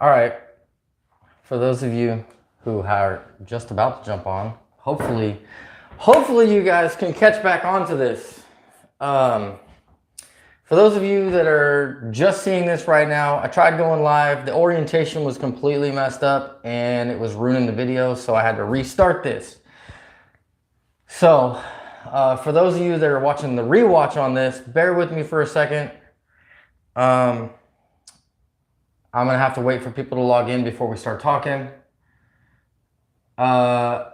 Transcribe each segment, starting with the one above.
All right. For those of you who are just about to jump on, hopefully you guys can catch back onto this. For those of you that are just seeing this right now, I tried going live. The orientation was completely messed up and it was ruining the video, so I had to restart this. So, for those of you that are watching the rewatch on this, bear with me for a second. I'm gonna have to wait for people to log in before we start talking. Until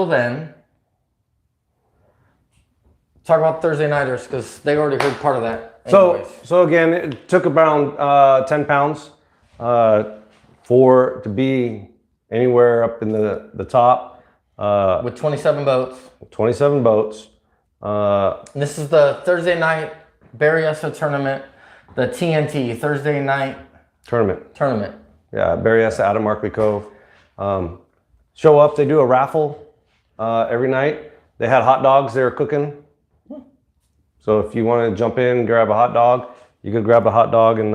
then, talk about Thursday Nighters because they already heard part of that. So again, it took around 10 pounds to be anywhere up in the top. With 27 boats. 27 boats. This is the Thursday night Berryessa tournament, the TNT Thursday night tournament. Yeah, Berryessa out of Markley Cove. Show up. They do a raffle every night. They had hot dogs they were cooking. So if you want to jump in and grab a hot dog, you could grab a hot dog and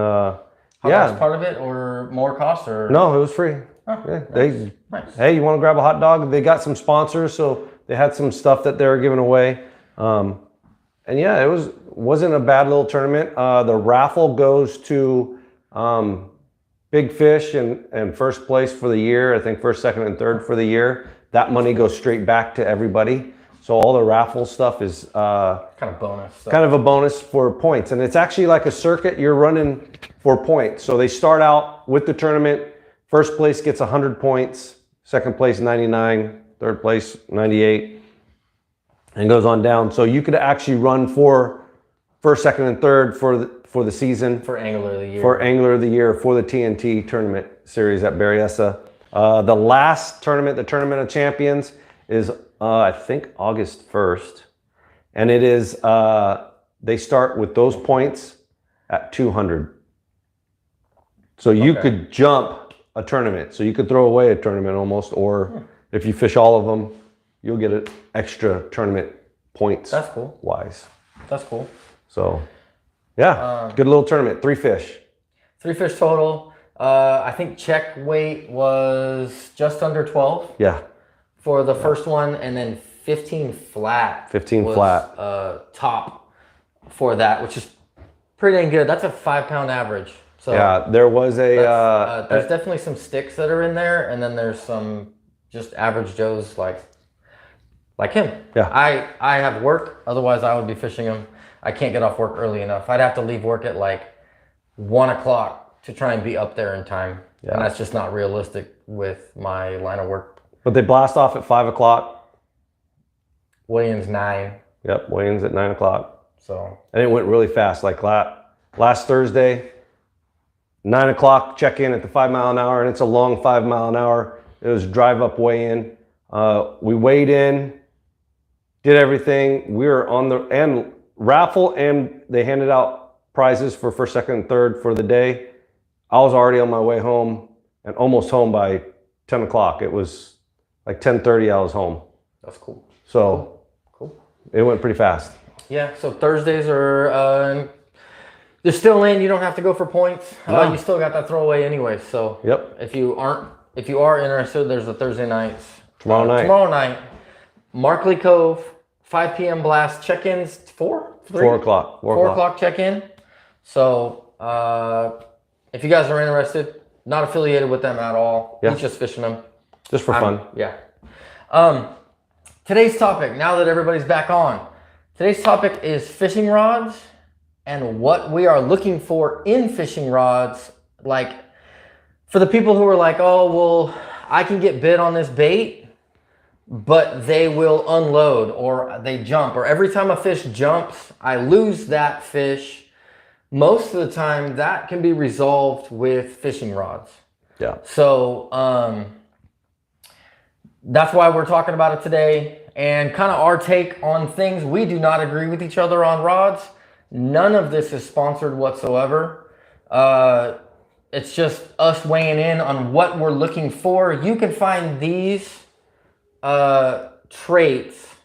Hot dog's part of it, or more cost, or no, it was free. Oh, yeah, nice. Hey, you want to grab a hot dog? They got some sponsors, so they had some stuff that they were giving away. And yeah, it wasn't a bad little tournament. The raffle goes to big fish and first place for the year. I think first, second, and third for the year. That money goes straight back to everybody. So all the raffle stuff is kind of bonus stuff. Kind of a bonus for points. And it's actually like a circuit you're running for points. So they start out with the tournament. First place gets 100 points. Second place, 99. Third place, 98. And goes on down. So you could actually run for first, second, and third for the season. For Angler of the Year. For Angler of the Year for the TNT tournament series at Berryessa. The last tournament, the Tournament of Champions, is I think August 1st. And it is, they start with those points at 200. So you could jump a tournament. So you could throw away a tournament almost, or if you fish all of them, you'll get an extra tournament points. That's cool. Wise. That's cool. So, yeah, good little tournament. 3 fish. 3 fish total. I think check weight was just under 12. Yeah. For the first one, and then 15 flat. 15 was, flat. Top for that, which is pretty dang good. That's a 5-pound average. So yeah, there was a. There's definitely some sticks that are in there, and then there's some just average Joes like him. Yeah. I have work, otherwise I would be fishing them. I can't get off work early enough. I'd have to leave work at like 1 o'clock to try and be up there in time. Yeah. And that's just not realistic with my line of work. But they blast off at 5 o'clock. Weigh-in's 9. Yep, weigh-in's at 9 o'clock. So. And it went really fast. Like last Thursday, 9 o'clock check-in at the 5 mile an hour, and it's a long 5 mile an hour. It was drive-up weigh-in. We weighed in, did everything. We were on the and raffle, and they handed out prizes for first, second, and third for the day. I was already on my way home and almost home by 10 o'clock. It was like 10:30 I was home. That's cool. So cool. It went pretty fast. Yeah, so Thursdays are they're still in. You don't have to go for points. No. You still got that throwaway anyway. So yep. If you are interested, there's a Thursday nights. Tomorrow night. Tomorrow night, Markley Cove, 5 p.m. blast. Check-ins 4 o'clock. 4 o'clock check-in. So if you guys are interested, not affiliated with them at all. Yeah. He's just fishing them. Just for fun. Yeah. Today's topic, now that everybody's back on, today's topic is fishing rods and what we are looking for in fishing rods. Like, for the people who are like, oh, well, I can get bit on this bait, but they will unload or they jump, or every time a fish jumps, I lose that fish. Most of the time, that can be resolved with fishing rods. Yeah. So, that's why we're talking about it today, and kind of our take on things. We do not agree with each other on rods. None of this is sponsored whatsoever. It's just us weighing in on what we're looking for. You can find these traits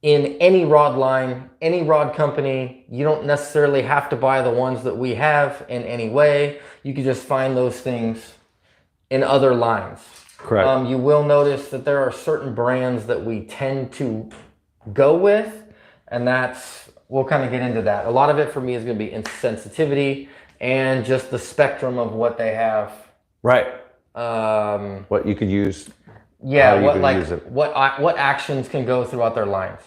in any rod line, any rod company. You don't necessarily have to buy the ones that we have in any way. You can just find those things in other lines. Correct. You will notice that there are certain brands that we tend to go with, and we'll kind of get into that. A lot of it for me is going to be insensitivity and just the spectrum of what they have. Right. What you could use. Yeah, how you could use it. what actions can go throughout their lines.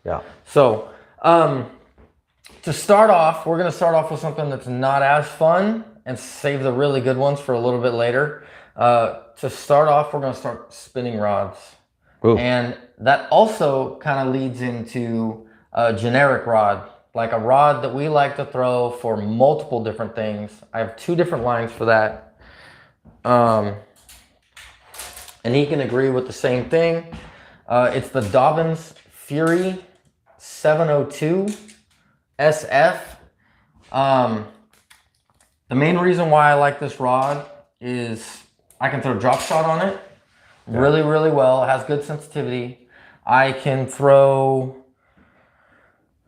Yeah. So, to start off, we're going to start off with something that's not as fun and save the really good ones for a little bit later. To start off, we're going to start spinning rods. Ooh. And that also kind of leads into a generic rod, like a rod that we like to throw for multiple different things. I have 2 different lines for that. And he can agree with the same thing. It's the Dobyns Fury 702 SF. The main reason why I like this rod is I can throw drop shot on it really, really well. It has good sensitivity. I can throw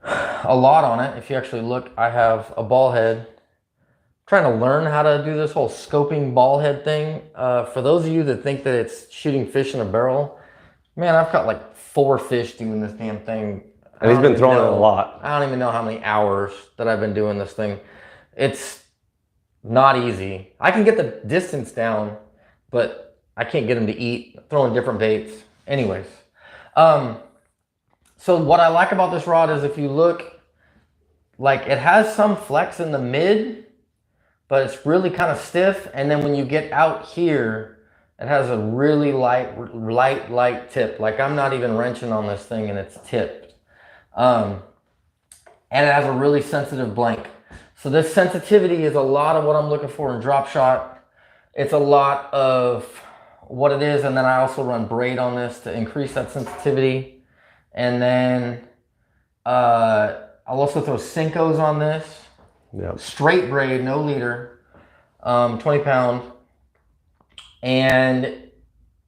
a lot on it. If you actually look, I have a ball head. Trying to learn how to do this whole scoping ball head thing. For those of you that think that it's shooting fish in a barrel, man, I've caught like 4 fish doing this damn thing. And he's been throwing it a lot. I don't even know how many hours that I've been doing this thing. It's not easy. I can get the distance down, but I can't get them to eat. Throwing different baits. Anyways. So what I like about this rod is if you look, like it has some flex in the mid, but it's really kind of stiff. And then when you get out here, it has a really light tip. Like I'm not even wrenching on this thing and it's tipped. And it has a really sensitive blank. So this sensitivity is a lot of what I'm looking for in drop shot. It's a lot of what it is. And then I also run braid on this to increase that sensitivity. And then I'll also throw Senkos on this. Yep. Straight braid, no leader, 20 pound. And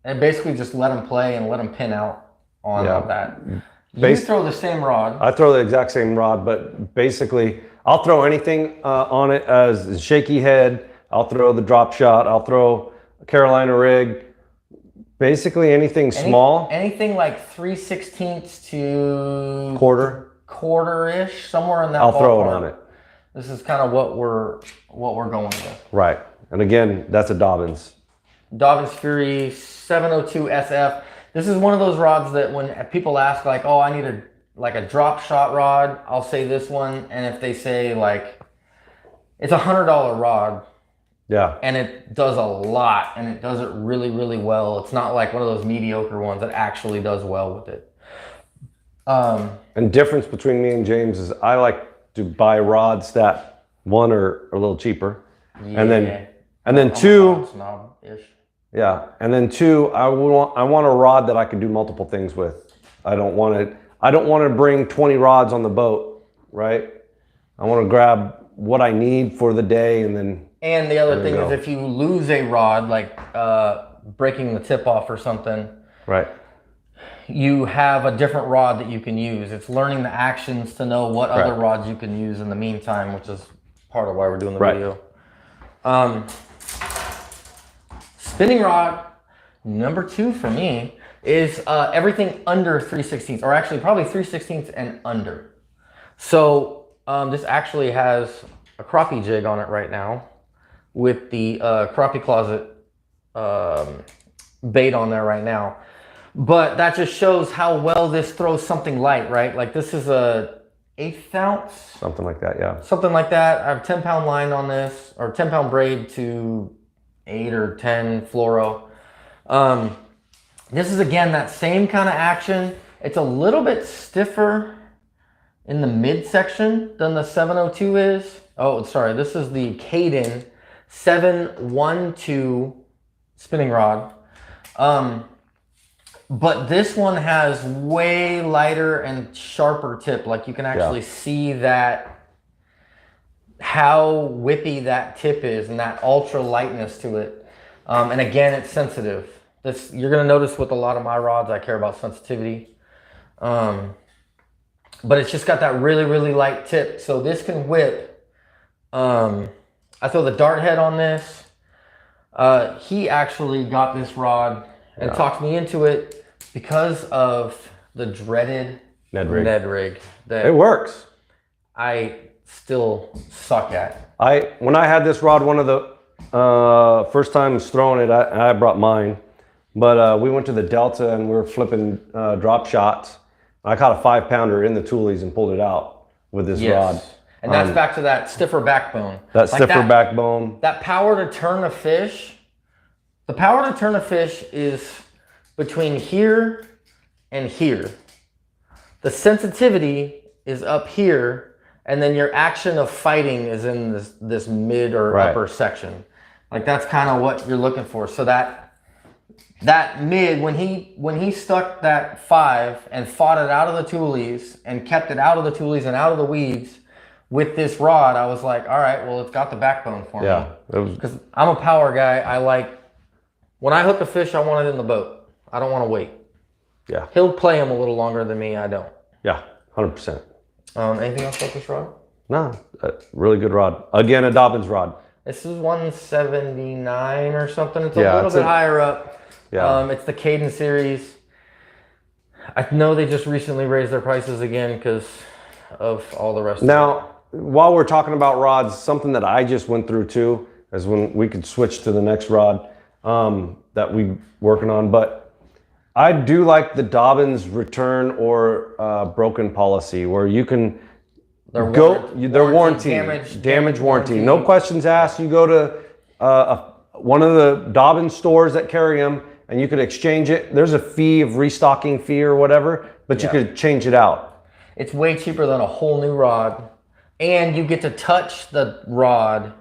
basically just let them play and let them pin out on that. You throw the same rod. I throw the exact same rod, but basically I'll throw anything on it as shaky head. I'll throw the drop shot. I'll throw a Carolina rig. Basically anything small. Anything like 3/16 to quarter-ish, somewhere in that I'll throw it on it. This is kind of what we're going with. Right. And again, that's a Dobyns. Dobyns Fury 702 SF. This is one of those rods that when people ask like, oh, I need a drop shot rod, I'll say this one. And if they say like, it's $100 rod. Yeah. And it does a lot and it does it really, really well. It's not like one of those mediocre ones that actually does well with it. And difference between me and James is I like to buy rods that one are a little cheaper. Yeah. And then two, snob-ish. Yeah, and then 2, I want a rod that I can do multiple things with. I don't want to bring 20 rods on the boat, right? I want to grab what I need for the day and then. And the other thing is if you lose a rod, like breaking the tip off or something, right? You have a different rod that you can use. It's learning the actions to know what other rods you can use in the meantime, which is part of why we're doing the video. Spinning rod number 2 for me is everything under 3/16, or actually probably 3/16 and under. So this actually has a crappie jig on it right now with the crappie closet bait on there right now. But that just shows how well this throws something light, right? Like this is a 1/8 ounce. Something like that, yeah. Something like that. I have 10 pound line on this, or 10 pound braid to 8 or 10 fluoro. This is again that same kind of action. It's a little bit stiffer in the midsection than the 702 is. Oh, sorry, this is the Caden 712 spinning rod. But this one has way lighter and sharper tip. Like you can actually see that, how whippy that tip is and that ultra lightness to it. And again, it's sensitive. You're gonna notice with a lot of my rods, I care about sensitivity. but it's just got that really, really light tip. So this can whip. I throw the dart head on this. He actually got this rod and talked me into it because of the dreaded Ned rig that it works. I still suck at. When I had this rod, one of the first times throwing it, I brought mine, but we went to the Delta and we were flipping drop shots. I caught a 5-pounder in the toolies and pulled it out with this rod. And that's back to that stiffer backbone. That stiffer backbone. That power to turn a fish. The power to turn a fish is between here and here. The sensitivity is up here, and then your action of fighting is in this mid or upper section. Like that's kind of what you're looking for. So that mid, when he stuck that 5 and fought it out of the toolies and kept it out of the toolies and out of the weeds with this rod, I was like, all right, well, it's got the backbone for me. Because I'm a power guy. When I hook a fish, I want it in the boat. I don't want to wait. Yeah. He'll play him a little longer than me. I don't. Yeah, 100%. Anything else about this rod? No, really good rod. Again, a Dobbins rod. This is 179 or something. It's a little bit higher up. Yeah. It's the Caden series. I know they just recently raised their prices again because of all the rest of it. Now, while we're talking about rods, something that I just went through too, is when we could switch to the next rod that we're working on. But I do like the Dobbins return or broken policy where you can their warranty, damage warranty. No questions asked. You go to one of the Dobbins stores that carry them and you could exchange it. There's a fee of restocking fee or whatever, but you could change it out. It's way cheaper than a whole new rod. And you get to touch the rod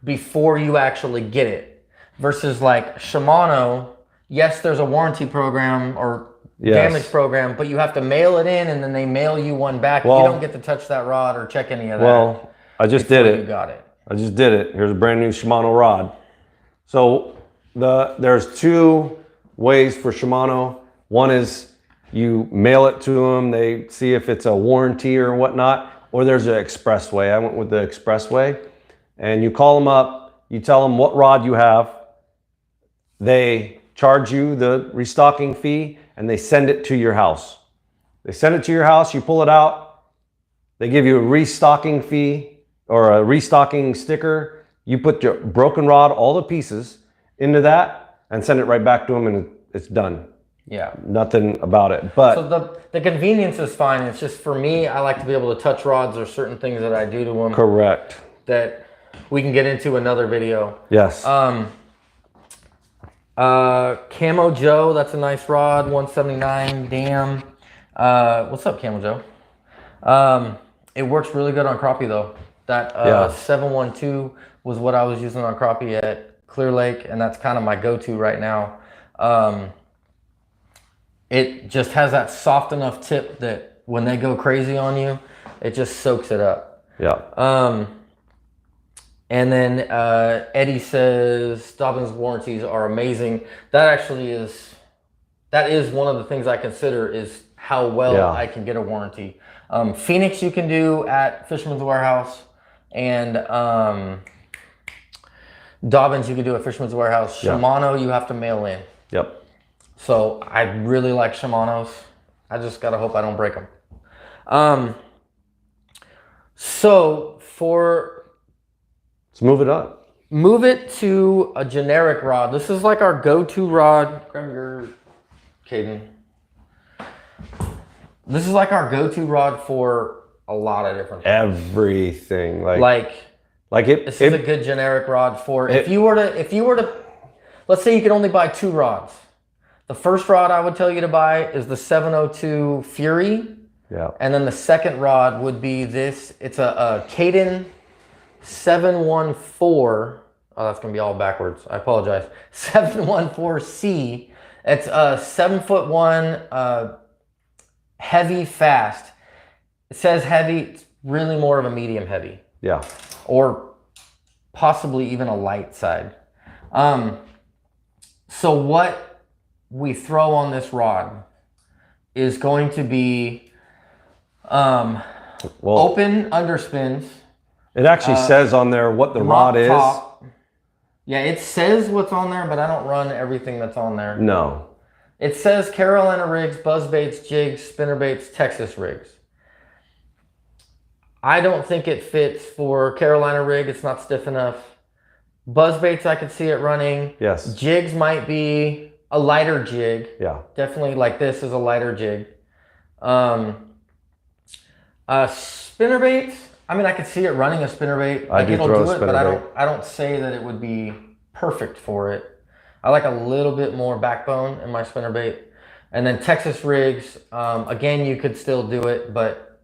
before you actually get it. Versus like Shimano, yes, there's a warranty program or damage program, but you have to mail it in and then they mail you one back. Well, you don't get to touch that rod or check any of that. Well, I just did it. You got it. I just did it. Here's a brand new Shimano rod. So there's 2 ways for Shimano. One is you mail it to them. They see if it's a warranty or whatnot. Or there's an express way. I went with the express way. And you call them up. You tell them what rod you have. They charge you the restocking fee and they send it to your house. They send it to your house. You pull it out. They give you a restocking fee or a restocking sticker. You put your broken rod, all the pieces, into that and send it right back to them and it's done. Yeah. Nothing about it. But so the convenience is fine. It's just for me, I like to be able to touch rods. There's certain things that I do to them. Correct. That we can get into another video. Yes. Camo Joe, that's a nice rod, 179. Damn. What's up, Camo Joe? It works really good on crappie though. That 712 was what I was using on crappie at Clear Lake, and that's kind of my go-to right now. It just has that soft enough tip that when they go crazy on you, it just soaks it up. Yeah. And then Eddie says Dobbins warranties are amazing. That is one of the things I consider is how well I can get a warranty. Phoenix you can do at Fisherman's Warehouse, and Dobbins you can do at Fisherman's Warehouse. Shimano you have to mail in. Yep. So I really like Shimanos. I just gotta hope I don't break them. So let's move it up. Move it to a generic rod. This is like our go-to rod. Grab your Caden. This is like our go-to rod for a lot of different things. Everything. This is a good generic rod for if you were to let's say you could only buy 2 rods. The first rod I would tell you to buy is the 702 Fury. Yeah. And then the second rod would be this. It's a Caden 714. Oh, that's gonna be all backwards. I apologize. 714C. It's a 7'1", heavy fast. It says heavy. It's really more of a medium heavy. Yeah. Or possibly even a light side. So what we throw on this rod is going to be Well, Open underspins. it actually says on there what the rod is. Top. Yeah, it says what's on there, but I don't run everything that's on there. No. It says Carolina rigs, buzz baits, jigs, spinner baits, Texas rigs. I don't think it fits for Carolina rig. It's not stiff enough. Buzz baits, I could see it running. Yes. Jigs might be a lighter jig. Yeah. Definitely like this is a lighter jig. Spinner baits, I mean, I could see it running a spinner bait. Like it'll do it, but I don't say that it would be perfect for it. I like a little bit more backbone in my spinner bait. And then Texas rigs, again, you could still do it, but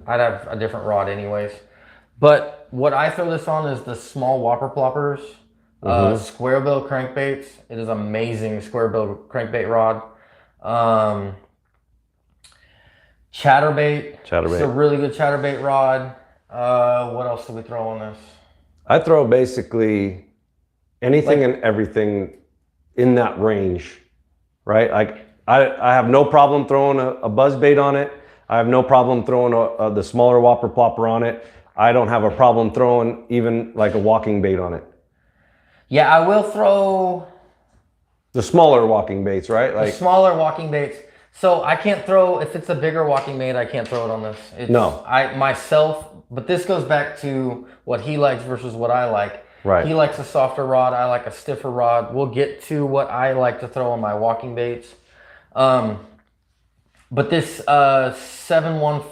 I'd have a different rod anyways. But what I throw this on is the small whopper ploppers, square bill crankbaits. It is amazing square bill crankbait rod. Chatterbait. It's a really good chatterbait rod. What else do we throw on this? I throw basically anything and everything in that range, right? Like I have no problem throwing a buzz bait on it. I have no problem throwing the smaller whopper plopper on it. I don't have a problem throwing even like a walking bait on it. Yeah, I will throw the smaller walking baits, right? Like the smaller walking baits. So I can't throw, if it's a bigger walking bait, I can't throw it on this. No. I myself, but this goes back to what he likes versus what I like. Right. He likes a softer rod. I like a stiffer rod. We'll get to what I like to throw on my walking baits. But this 714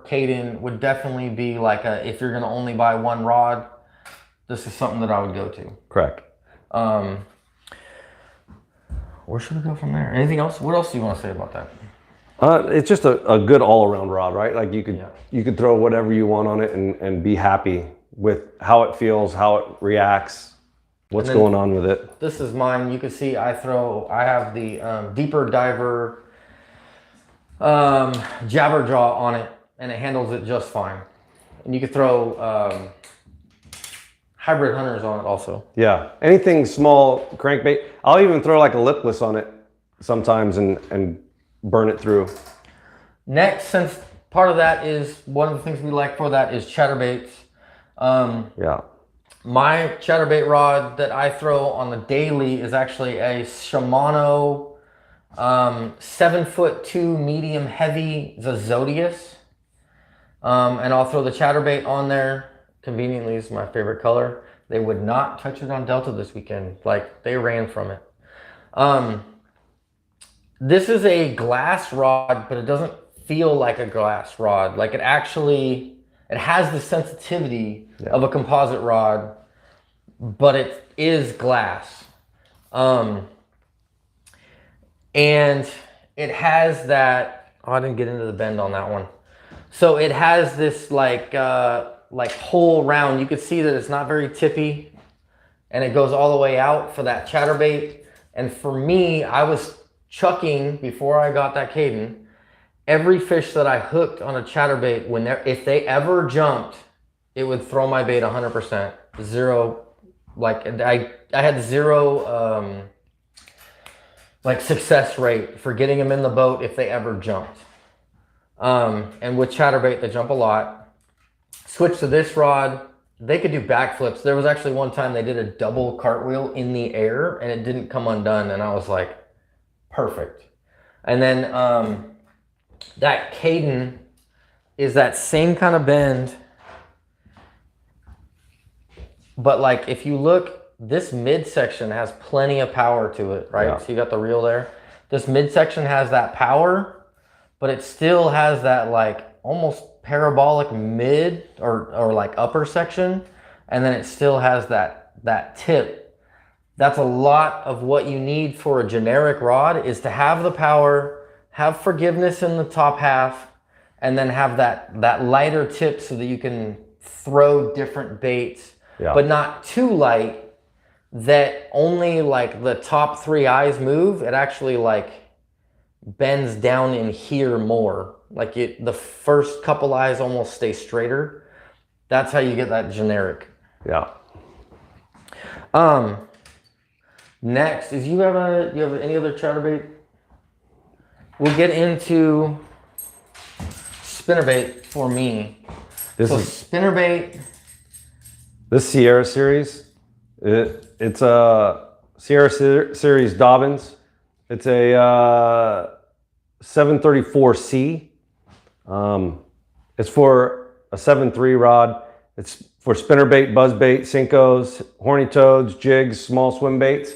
Kaden would definitely be like if you're going to only buy one rod, this is something that I would go to. Correct. Where should we go from there? Anything else? What else do you want to say about that? It's just a good all-around rod, right? Like you could throw whatever you want on it and be happy with how it feels, how it reacts, what's going on with it. This is mine. You can see I have the deeper diver jabber jaw on it, and it handles it just fine. And you could throw hybrid hunters on it also. Yeah, anything small crankbait. I'll even throw like a lipless on it sometimes and burn it through. Next, since part of that is one of the things we like for that is chatterbaits. Yeah. My chatterbait rod that I throw on the daily is actually a Shimano 7'2" medium heavy Zodius. And I'll throw the chatterbait on there. Conveniently, is my favorite color. They would not touch it on Delta this weekend. Like, they ran from it. This is a glass rod, but it doesn't feel like a glass rod. Like, it has the sensitivity of a composite rod, but it is glass. And it has that, I didn't get into the bend on that one. So it has this like whole round. You can see that it's not very tippy, and it goes all the way out for that chatterbait. And for me, I was chucking before I got that Kaden. Every fish that I hooked on a chatterbait, if they ever jumped, it would throw my bait 100%. Zero, like I had zero like success rate for getting them in the boat if they ever jumped. And with chatterbait, they jump a lot. Switch to this rod, they could do backflips. There was actually one time they did a double cartwheel in the air and it didn't come undone, and I was like, perfect. And then that Kaden is that same kind of bend, but like if you look, this midsection has plenty of power to it, right? Yeah. So you got the reel there. This midsection has that power, but it still has that like almost parabolic mid or like upper section, and then it still has that tip. That's a lot of what you need for a generic rod, is to have the power, have forgiveness in the top half, and then have that lighter tip so that you can throw different baits, but not too light that only like the top three eyes move. It actually like bends down in here more. Like the first couple eyes almost stay straighter. That's how you get that generic. Yeah. Next is you have any other chatterbait? We'll get into spinnerbait for me. This So is spinnerbait. this Sierra series. It's a Sierra series Dobbins. It's a 734C. It's for a 7.3 rod. It's for spinnerbait, buzzbait, Cincos, horny toads, jigs, small swim baits.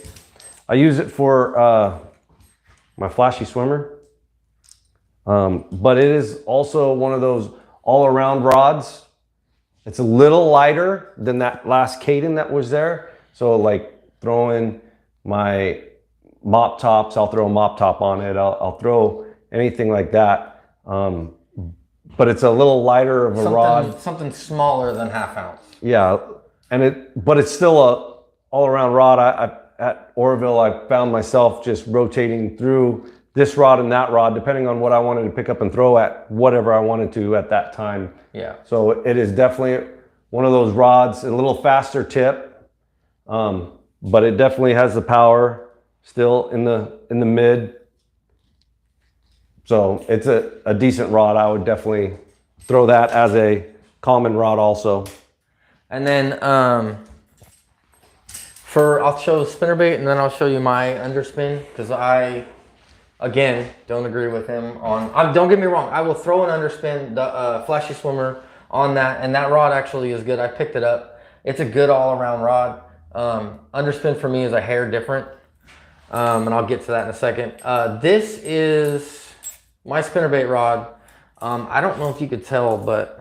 I use it for my flashy swimmer. But it is also one of those all-around rods. It's a little lighter than that last Caden that was there. So like throwing my mop tops, I'll throw a mop top on it. I'll throw anything like that. But it's a little lighter of a rod. Something smaller than 1/2 ounce. Yeah, but it's still a all-around rod. At Oroville, I found myself just rotating through this rod and that rod, depending on what I wanted to pick up and throw at whatever I wanted to at that time. Yeah. So it is definitely one of those rods, a little faster tip, but it definitely has the power still in the mid. So it's a decent rod. I would definitely throw that as a common rod also. And then I'll show spinnerbait and then I'll show you my underspin, because I, again, don't agree with him on, don't get me wrong, I will throw an underspin, the flashy swimmer on that, and that rod actually is good. I picked it up. It's a good all-around rod. Underspin for me is a hair different, and I'll get to that in a second. This is my spinnerbait rod. I don't know if you could tell, but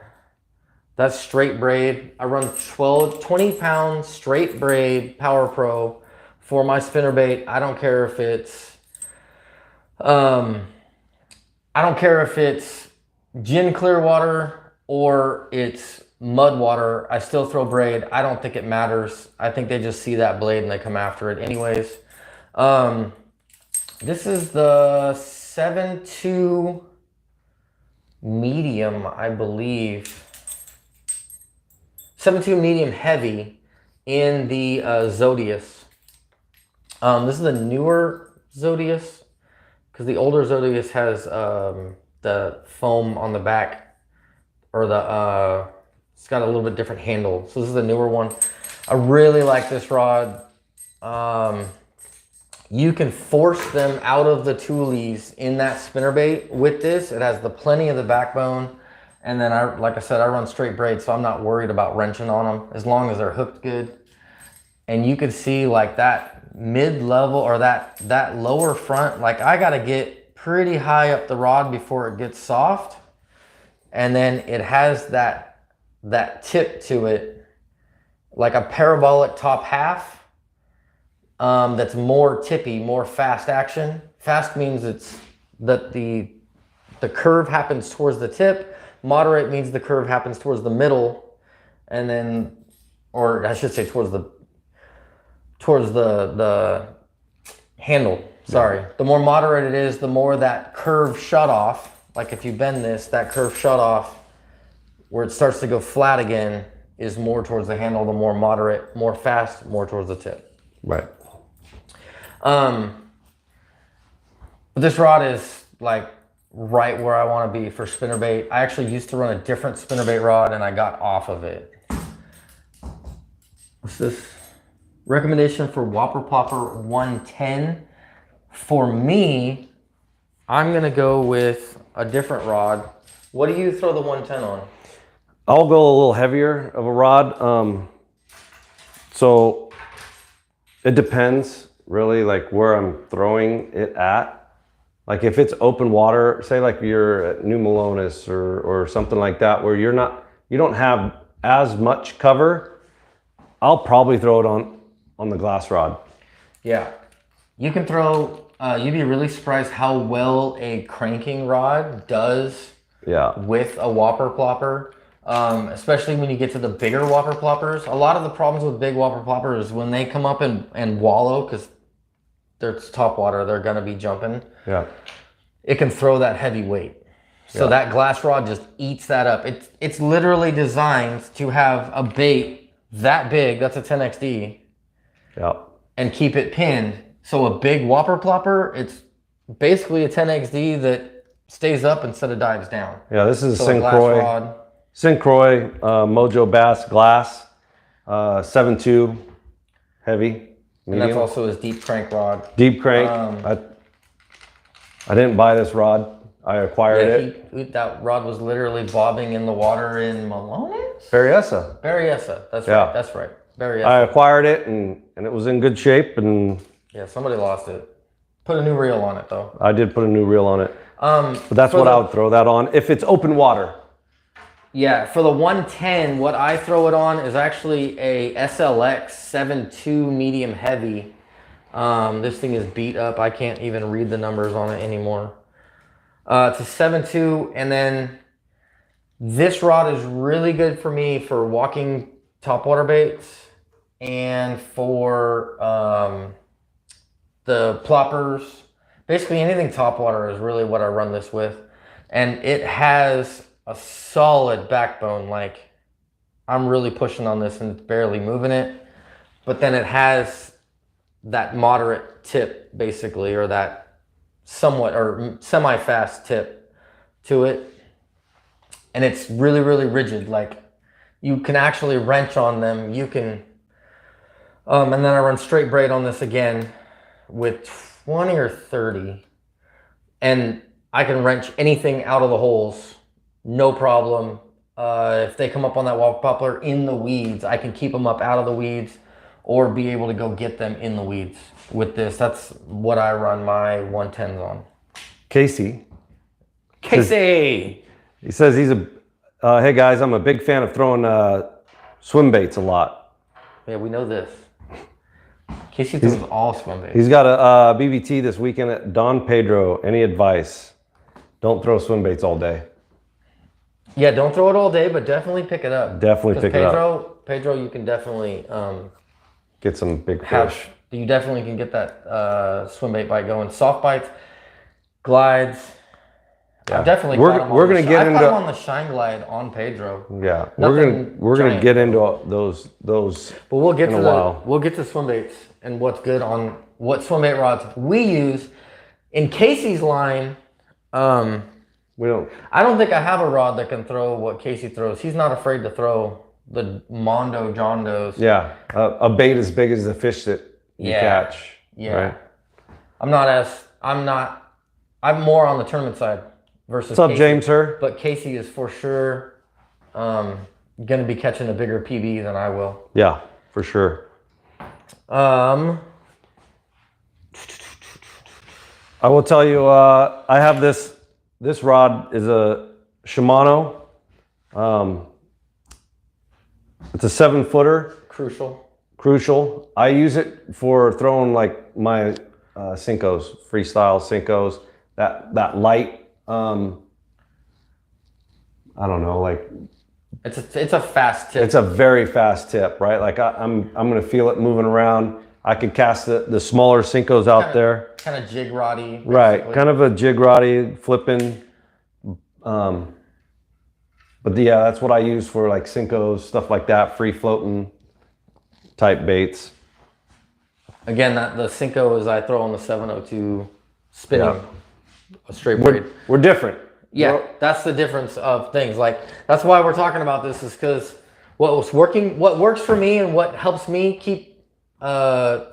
that's straight braid. I run 20 pound straight braid Power Pro for my spinnerbait. I don't care if it's gin clear water or it's mud water. I still throw braid. I don't think it matters. I think they just see that blade and they come after it anyways. This is the 7.2 medium, I believe. 7.2 medium heavy in the Zodius. This is the newer Zodius, because the older Zodius has the foam on the back, or it's got a little bit different handle. So this is the newer one. I really like this rod. You can force them out of the toolies in that spinnerbait with this. It has plenty of the backbone. And then like I said, I run straight braid, so I'm not worried about wrenching on them as long as they're hooked good. And you can see like that mid-level or that lower front, like I gotta get pretty high up the rod before it gets soft. And then it has that tip to it, like a parabolic top half, that's more tippy, more fast action. Fast means it's that the curve happens towards the tip. Moderate means the curve happens towards the middle, and then, or I should say towards the handle. Sorry. The more moderate it is, the more that curve shut off. Like if you bend this, that curve shut off where it starts to go flat again is more towards the handle. The more moderate, more fast, more towards the tip. Right. But this rod is like right where I want to be for spinnerbait. I actually used to run a different spinnerbait rod and I got off of it. What's this? Recommendation for Whopper Plopper 110. For me, I'm gonna go with a different rod. What do you throw the 110 on? I'll go a little heavier of a rod. So it depends really like where I'm throwing it at. Like if it's open water, say like you're at New Melones or something like that, where you don't have as much cover, I'll probably throw it on the glass rod. Yeah. You can throw, you'd be really surprised how well a cranking rod does with a Whopper Plopper. Especially when you get to the bigger Whopper Ploppers. A lot of the problems with big Whopper Ploppers is when they come up and wallow, because they're top water, they're gonna be jumping. Yeah. It can throw that heavy weight. So that glass rod just eats that up. It's literally designed to have a bait that big, that's a 10XD, and keep it pinned. So a big Whopper Plopper, it's basically a 10XD that stays up instead of dives down. Yeah, this is a So a glass Syncroy. rod. Syncroy Mojo Bass glass, 7.2 heavy, medium. And that's also his deep crank rod. Deep crank. I didn't buy this rod. I acquired it. That rod was literally bobbing in the water in Malones? Berryessa. Berryessa. That's Yeah. right. That's right. Berryessa. I acquired it and it was in good shape, and Yeah, somebody lost it. Put a new reel on it though. I did put a new reel on it. But that's for what the- I would throw that on if it's open water. Yeah, for the 110, what I throw it on is actually a SLX 7.2 medium heavy. This thing is beat up. I can't even read the numbers on it anymore. It's a 7.2, and then this rod is really good for me for walking topwater baits and for the ploppers. Basically anything topwater is really what I run this with. And it has a solid backbone. Like, I'm really pushing on this and it's barely moving it. But then it has that moderate tip, basically, or that somewhat or semi-fast tip to it. And it's really, really rigid. Like, you can actually wrench on them. You can, and then I run straight braid on this again with 20 or 30. And I can wrench anything out of the holes, no problem. If they come up on that wall poplar in the weeds, I can keep them up out of the weeds or be able to go get them in the weeds with this. That's what I run my 110s on. Casey. Casey! He says he's hey guys, I'm a big fan of throwing swim baits a lot. Yeah, we know this. Casey throws all swim baits. He's got a BBT this weekend at Don Pedro. Any advice? Don't throw swim baits all day. Yeah, don't throw it all day, but definitely pick it up. Definitely pick it up. Pedro, you can definitely get some big fish. You definitely can get that swim bait bite going. Soft bites, glides. Yeah. I've definitely we're gonna get into. I caught him on the Shine Glide on Pedro. Yeah, Nothing we're gonna giant. get into those. But we'll get in to a while. we'll get to swim baits and what's good on what swim bait rods we use. In Casey's line, We don't. I don't think I have a rod that can throw what Casey throws. He's not afraid to throw the Mondo John Does. Yeah, a bait as big as the fish that you catch. Yeah. Right? I'm more on the tournament side versus What's up, Casey. James? Sir. But Casey is for sure going to be catching a bigger PB than I will. Yeah, for sure. Um, I will tell you, I have this. This rod is a Shimano. It's a 7-footer. Crucial. I use it for throwing like my Syncos, freestyle Syncos. That light. I don't know, like it's a fast tip. it's a very fast tip, right? Like I'm gonna feel it moving around. I could cast the smaller Syncos out there. Kind of jig roddy. Right, basically. kind of a jig roddy, flipping. But yeah, that's what I use for like Syncos, stuff like that, free floating type baits. Again, the Cinco is I throw on the 702 spinning, a straight braid. We're different. Yeah, that's the difference of things. Like, that's why we're talking about this, is because what works for me and what helps me keep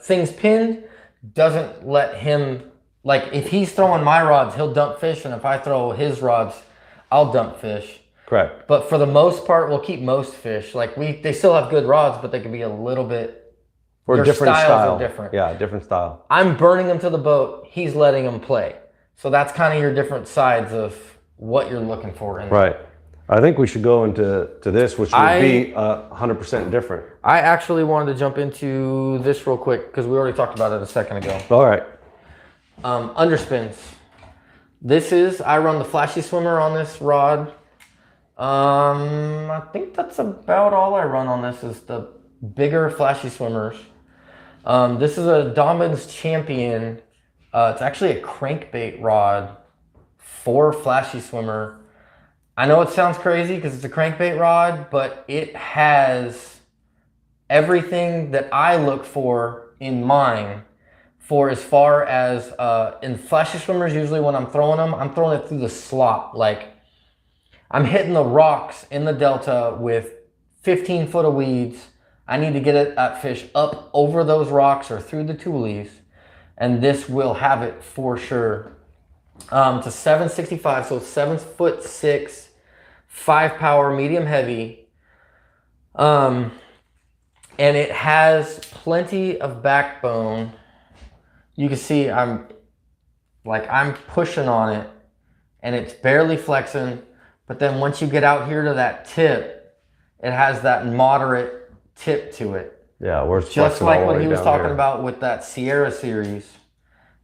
things pinned doesn't let him, like, if he's throwing my rods, he'll dump fish, and if I throw his rods, I'll dump fish. Correct. But for the most part, we'll keep most fish. Like, they still have good rods, but they can be a little bit, Or their different styles style. are different. Yeah, different style. I'm burning them to the boat. He's letting them play. So that's kind of your different sides of what you're looking for. Right. I think we should go into this, which would be 100% different. I actually wanted to jump into this real quick because we already talked about it a second ago. All right. Underspins. I run the Flashy Swimmer on this rod. I think that's about all I run on this is the bigger Flashy Swimmers. This is a Dobbins Champion. It's actually a crankbait rod for Flashy Swimmer. I know it sounds crazy because it's a crankbait rod, but it has everything that I look for in mine for as far as in flashy swimmers, usually when I'm throwing them, I'm throwing it through the slop. Like I'm hitting the rocks in the delta with 15 foot of weeds. I need to get that fish up over those rocks or through the tulies, and this will have it for sure. To 765, so 7'6", 5 power, medium heavy. And it has plenty of backbone. You can see I'm pushing on it and it's barely flexing. But then once you get out here to that tip, it has that moderate tip to it. Yeah, we're just like what he was talking about with that Sierra series,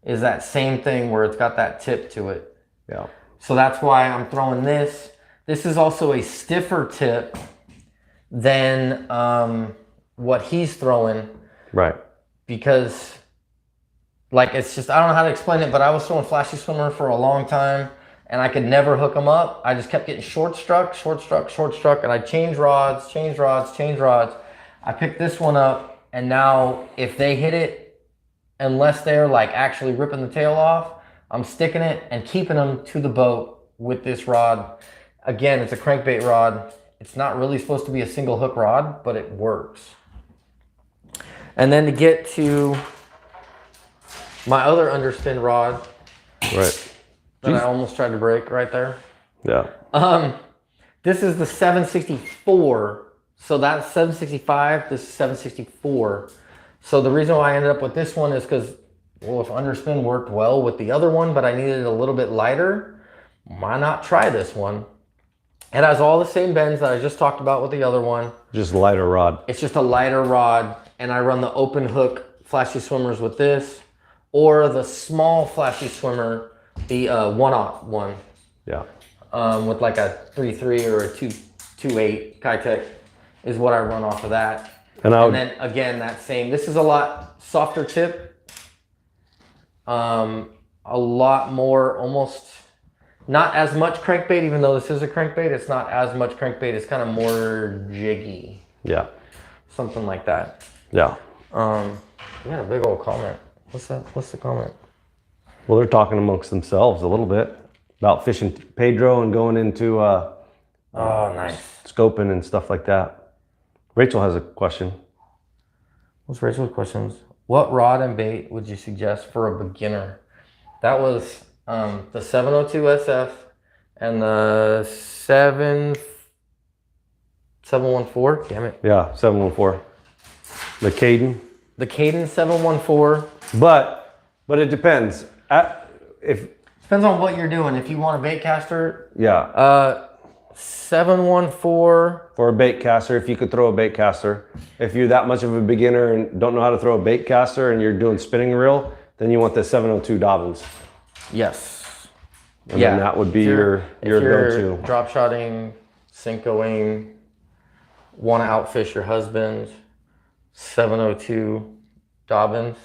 is that same thing where it's got that tip to it. Yeah. So that's why I'm throwing this. This is also a stiffer tip than what he's throwing. Right. Because like it's just, I don't know how to explain it, but I was throwing flashy swimmer for a long time and I could never hook them up. I just kept getting short struck, and I changed rods. I picked this one up, and now if they hit it, unless they're like actually ripping the tail off, I'm sticking it and keeping them to the boat with this rod. Again, it's a crankbait rod. It's not really supposed to be a single hook rod, but it works. And then to get to my other underspin rod, right, that I almost tried to break right there. Yeah. This is the 764. So that's 765. This is 764. So the reason why I ended up with this one is because, well, if underspin worked well with the other one, but I needed it a little bit lighter, why not try this one? It has all the same bends that I just talked about with the other one. Just lighter rod. It's just a lighter rod, and I run the open hook flashy swimmers with this, or the small flashy swimmer, the 1/0 one. Yeah. With like a 3.3 or a 2.8 Kitech is what I run off of that. And then again, that same, this is a lot softer tip. A lot more, almost not as much crankbait, even though this is a crankbait, it's not as much crankbait. It's kind of more jiggy. Yeah. Something like that. Yeah. We had a big old comment. What's that? What's the comment? Well, they're talking amongst themselves a little bit about fishing Pedro and going into nice. Scoping and stuff like that. Rachel has a question. What's Rachel's questions? What rod and bait would you suggest for a beginner? That was the 702 SF and the 714. Damn it. Yeah, 714. The Caden. The Caden 714. But it depends. Depends on what you're doing. If you want a bait caster, yeah. 714. For a bait caster, if you could throw a bait caster. If you're that much of a beginner and don't know how to throw a bait caster and you're doing spinning reel, then you want the 702 Dobbins. Yes. And then that would be your go-to. Drop shotting, Cincoing, want to outfish your husband, 702 Dobbins.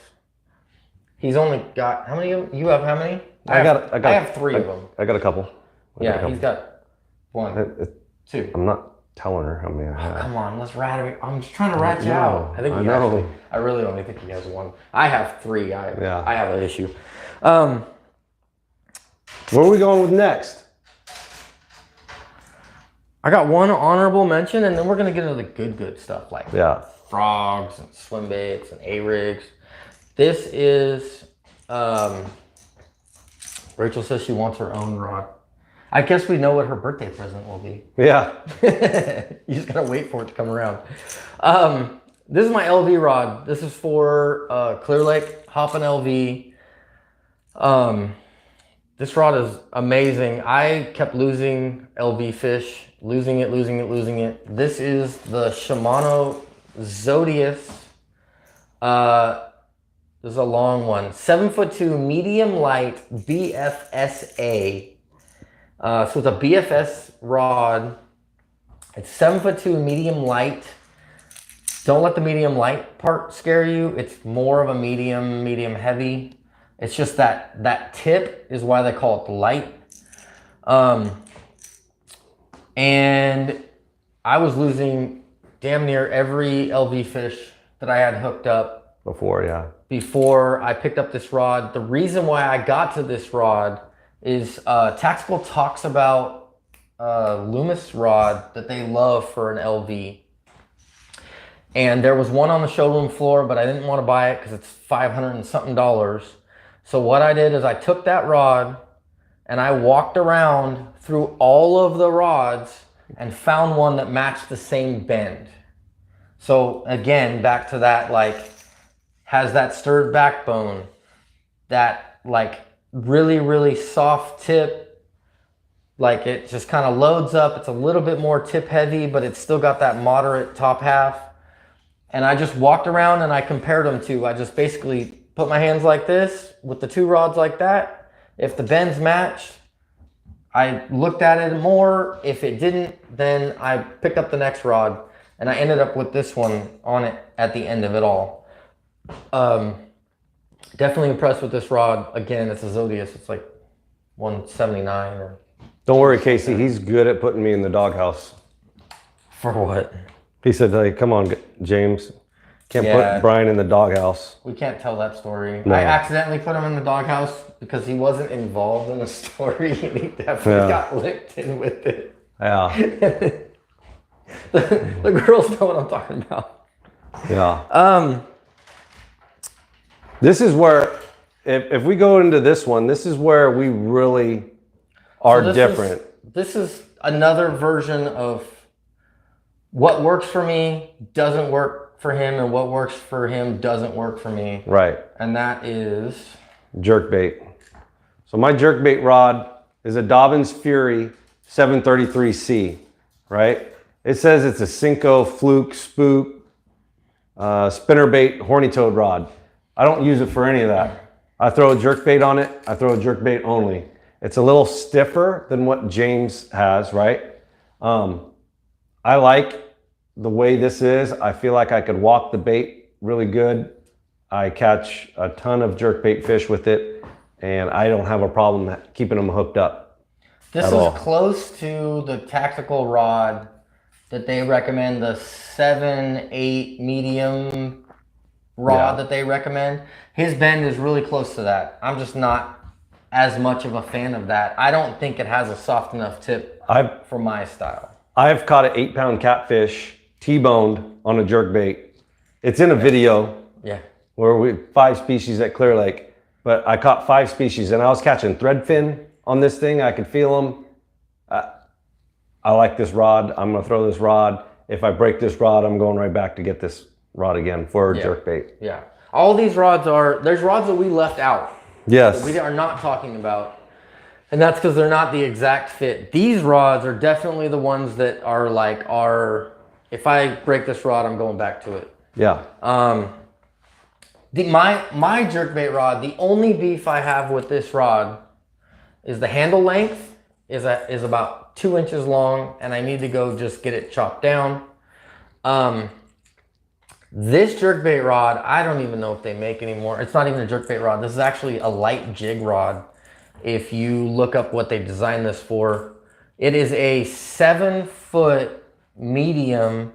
He's only got, how many of them? You have how many? I have 3 of them. I got a couple. He's got 1, 2. I'm not telling her how many I have. Come on, let's rat it. I'm just trying to rat you out. I think I really only think he has 1. I have 3. I have an issue. Where are we going with next? I got one honorable mention, and then we're gonna get into the good stuff like frogs and swim baits and A-rigs. This is Rachel says she wants her own rod. I guess we know what her birthday present will be. Yeah. You just gotta wait for it to come around. This is my LV rod. This is for Clear Lake Hoppin' LV. This rod is amazing. I kept losing LV fish, losing it. This is the Shimano Zodius. This is a long one. 7'2" medium light BFSA. So it's a BFS rod. It's 7'2" medium light. Don't let the medium light part scare you. It's more of a medium heavy. It's just that tip is why they call it light. And I was losing damn near every LV fish that I had hooked up. Before, yeah. Before I picked up this rod. The reason why I got to this rod is Tactical talks about Loomis rod that they love for an LV. And there was one on the showroom floor, but I didn't want to buy it because it's $500 and something. So what I did is I took that rod and I walked around through all of the rods and found one that matched the same bend. So again, back to that, like, has that stirred backbone, that like really, really soft tip. Like it just kind of loads up. It's a little bit more tip heavy, but it's still got that moderate top half. And I just walked around and I compared them to, I just basically put my hands like this with the two rods like that. If the bends matched, I looked at it more. If it didn't, then I picked up the next rod and I ended up with this one on it at the end of it all. Definitely impressed with this rod. Again, it's a Zodius. It's like 179 or. Don't worry, Casey. He's good at putting me in the doghouse. For what? He said, "Hey, come on, James. Can't put Brian in the doghouse." We can't tell that story. No. I accidentally put him in the doghouse because he wasn't involved in the story and he definitely got licked in with it. Yeah. the girls know what I'm talking about. Yeah. This is where, if we go into this one, this is where we really are different. This is another version of what works for me doesn't work for him, and what works for him doesn't work for me. Right. And that is jerkbait. So my jerkbait rod is a Dobbins Fury 733C, right? It says it's a Cinco, fluke, spook, spinnerbait, horny toad rod. I don't use it for any of that. I throw a jerkbait on it. I throw a jerkbait only. It's a little stiffer than what James has, right? I like the way this is. I feel like I could walk the bait really good. I catch a ton of jerkbait fish with it, and I don't have a problem keeping them hooked up. This is close to the tactical rod that they recommend, the 7-8 medium rod that they recommend. His bend is really close to that. I'm just not as much of a fan of that. I don't think it has a soft enough tip for my style. I've caught an 8-pound catfish T-boned on a jerkbait. It's in a video where we 5 species at Clear Lake, but I caught 5 species and I was catching threadfin on this thing. I could feel them. I like this rod. I'm gonna throw this rod. If I break this rod, I'm going right back to get this rod again for a jerkbait. Yeah. All these rods there's rods that we left out. Yes. That we are not talking about. And that's because they're not the exact fit. These rods are definitely the ones that are like, if I break this rod, I'm going back to it. Yeah. My jerkbait rod, the only beef I have with this rod is the handle length is about 2 inches long, and I need to go just get it chopped down. This jerkbait rod, I don't even know if they make anymore. It's not even a jerkbait rod. This is actually a light jig rod. If you look up what they designed this for, it is a 7-foot medium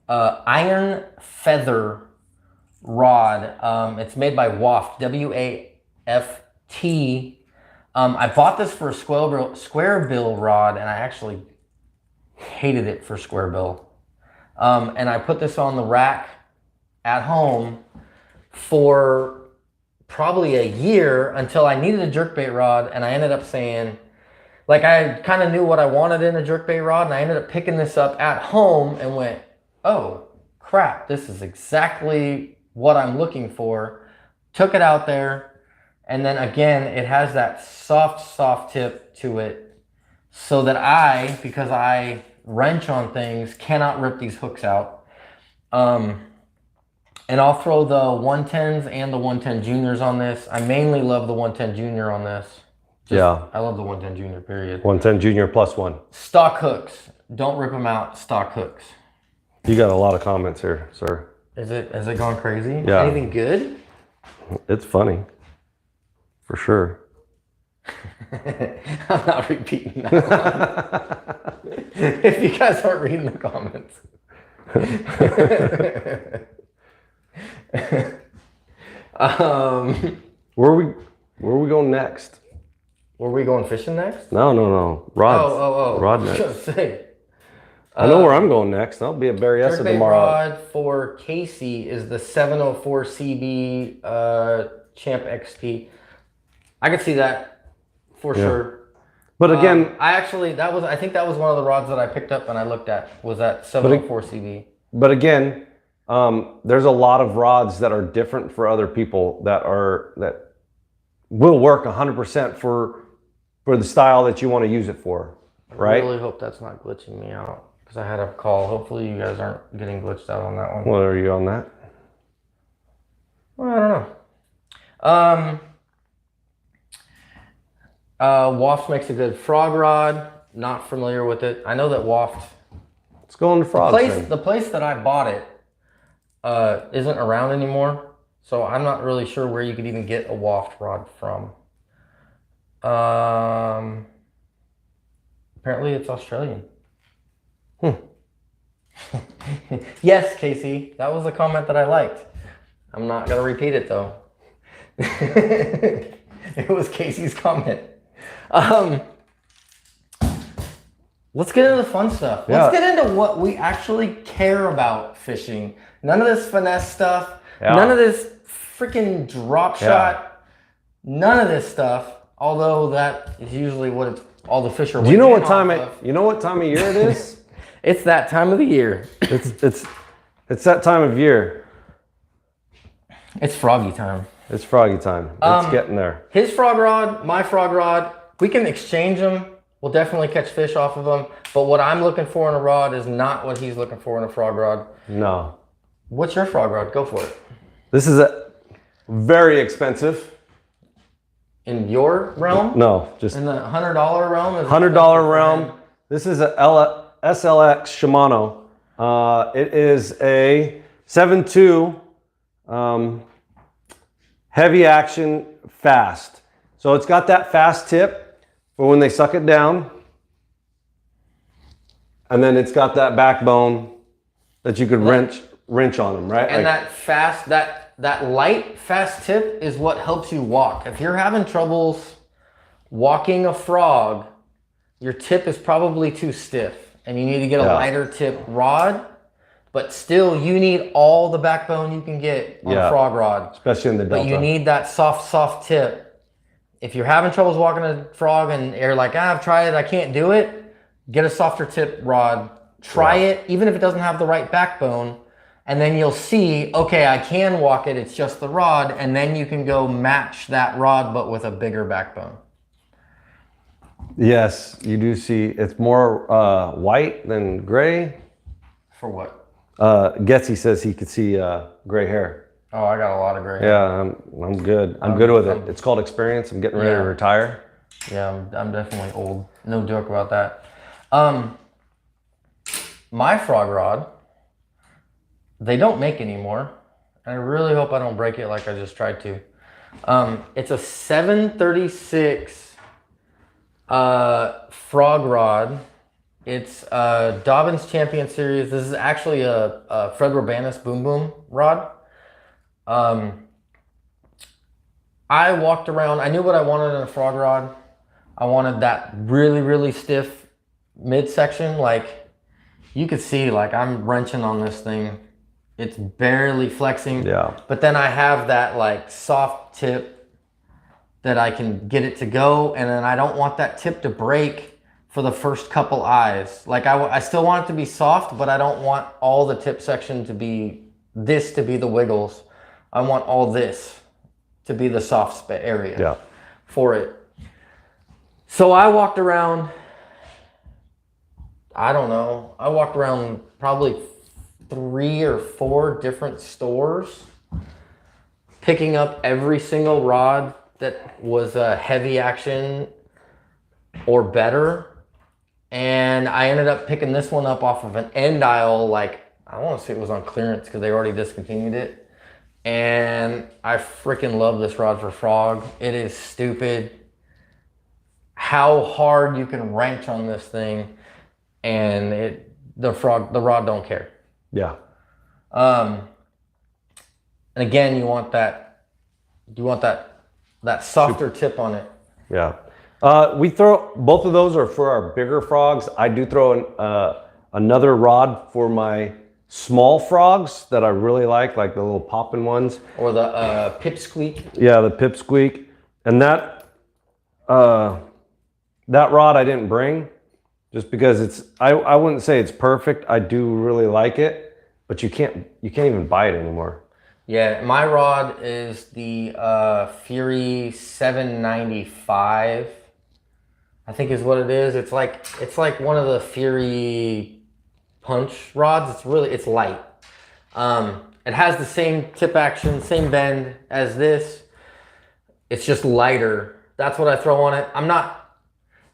iron feather rod. It's made by Waft, W-A-F-T. I bought this for a square bill rod, and I actually hated it for square bill. And I put this on the rack at home for probably a year until I needed a jerkbait rod, and I ended up saying, like, I kind of knew what I wanted in a jerkbait rod, and I ended up picking this up at home and went, oh crap, this is exactly what I'm looking for. Took it out there, and then again, it has that soft tip to it, so that because I wrench on things, cannot rip these hooks out. And I'll throw the 110s and the 110 Juniors on this. I mainly love the 110 Junior on this. I love the 110 Junior, period. 110 Junior +1. Stock hooks. Don't rip them out. Stock hooks. You got a lot of comments here, sir. Has it gone crazy? Yeah. Anything good? It's funny. For sure. I'm not repeating that one. If you guys aren't reading the comments. Um, Where are we going next? were we going fishing next? No. Rod. Oh. Rod I was next. gonna say. I know where I'm going next. I'll be at Berryessa Jerkbait tomorrow. rod for Casey is the 704 CB Champ XT. I could see that for sure. But again, I think that was one of the rods that I picked up and I looked at was that 704 CB. But again, there's a lot of rods that are different for other people that will work 100% for the style that you want to use it for, right? I really hope that's not glitching me out because I had a call. Hopefully you guys aren't getting glitched out on that one. What are you on that? Well, I don't know. Waft makes a good frog rod. Not familiar with it. I know that Waft. Let's go on the frog thing. The place that I bought it isn't around anymore, so I'm not really sure where you could even get a Waft rod from. Apparently it's Australian. Yes, Casey, that was a comment that I liked. I'm not gonna repeat it though. It was Casey's comment. Let's get into the fun stuff. Yeah. Let's get into what we actually care about fishing. None of this finesse stuff. Yeah. None of this freaking drop shot. None of this stuff. Although that is usually what all the fish are. Do you know what time of year it is? It's that time of the year. It's that time of year. It's froggy time. It's froggy time. It's getting there. His frog rod, my frog rod, we can exchange them. We'll definitely catch fish off of them. But what I'm looking for in a rod is not what he's looking for in a frog rod. No. What's your frog rod? Go for it. This is a very expensive. In your realm? No, just In the $100 realm? $100 realm. This is a SLX Shimano. It is a 7.2 heavy action fast. So it's got that fast tip for when they suck it down. And then it's got that backbone that you could wrench on them, right? And that light fast tip is what helps you walk. If you're having troubles walking a frog, your tip is probably too stiff and you need to get a lighter tip rod, but still you need all the backbone you can get on a frog rod. Especially in the Delta. But you need that soft tip. If you're having troubles walking a frog and you're like, I've tried it, I can't do it, get a softer tip rod, try it, even if it doesn't have the right backbone, and then you'll see, okay, I can walk it, it's just the rod, and then you can go match that rod, but with a bigger backbone. Yes, you do see, it's more white than gray. For what? Getsy says he could see gray hair. Oh, I got a lot of gray. Yeah, I'm good. I'm good with it. It's called experience. I'm getting ready to retire. Yeah, I'm definitely old. No joke about that. My frog rod, they don't make anymore. I really hope I don't break it like I just tried to. It's a 736 frog rod. It's a Dobbins Champion Series. This is actually a Fred Robanis Boom Boom rod. I walked around, I knew what I wanted in a frog rod. I wanted that really, really stiff midsection. Like you could see, like I'm wrenching on this thing. It's barely flexing. Yeah. But then I have that like soft tip that I can get it to go. And then I don't want that tip to break for the first couple eyes. Like I still want it to be soft, but I don't want all the tip section to be the wiggles. I want all this to be the soft area for it. So I walked around, I don't know, I walked around probably 3 or 4 different stores, picking up every single rod that was a heavy action or better. And I ended up picking this one up off of an end aisle, like, I want to say it was on clearance because they already discontinued it. And I freaking love this rod for frog. It is stupid how hard you can wrench on this thing, and the rod don't care. Yeah. And again, you want that You want that softer tip on it. Yeah. We throw, both of those are for our bigger frogs. I do throw another rod for my small frogs that I really like the little popping ones. Or the pipsqueak. Yeah, the pipsqueak. And that rod I didn't bring just because I wouldn't say it's perfect. I do really like it, but you can't even buy it anymore. Yeah, my rod is the Fury 795. I think is what it is. It's like one of the Fury punch rods. It's light. It has the same tip action, same bend as this. It's just lighter. That's what I throw on it.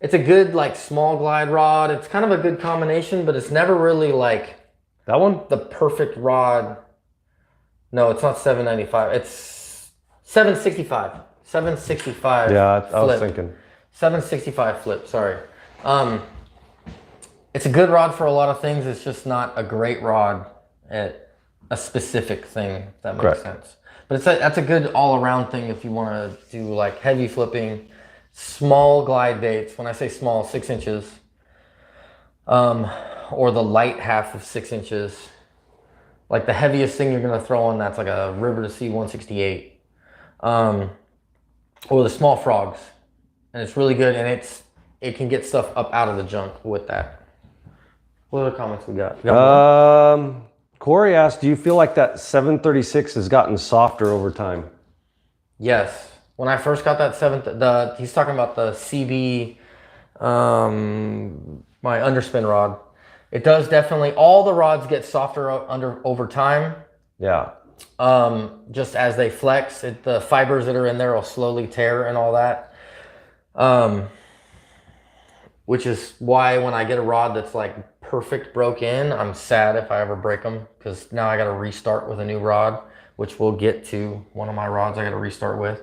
It's a good like small glide rod. It's kind of a good combination, but it's never really like that one, the perfect rod. No, it's not 795. It's 765. 765. Yeah, I was thinking 765 flip. Sorry. It's a good rod for a lot of things. It's just not a great rod at a specific thing. If that makes sense. But that's a good all-around thing if you want to do like heavy flipping, small glide baits. When I say small, 6 inches, or the light half of 6 inches. Like the heaviest thing you're gonna throw on that's like a River to Sea 168, or the small frogs, and it's really good, and it can get stuff up out of the junk with that. What other comments we got? Corey asked, do you feel like that 736 has gotten softer over time? Yes. When I first got that he's talking about the CB, my underspin rod. It does definitely. All the rods get softer over time. Yeah. Just as they flex, the fibers that are in there will slowly tear and all that. Which is why when I get a rod that's like perfect broke in, I'm sad if I ever break them, because now I got to restart with a new rod, which we'll get to. One of my rods I got to restart with.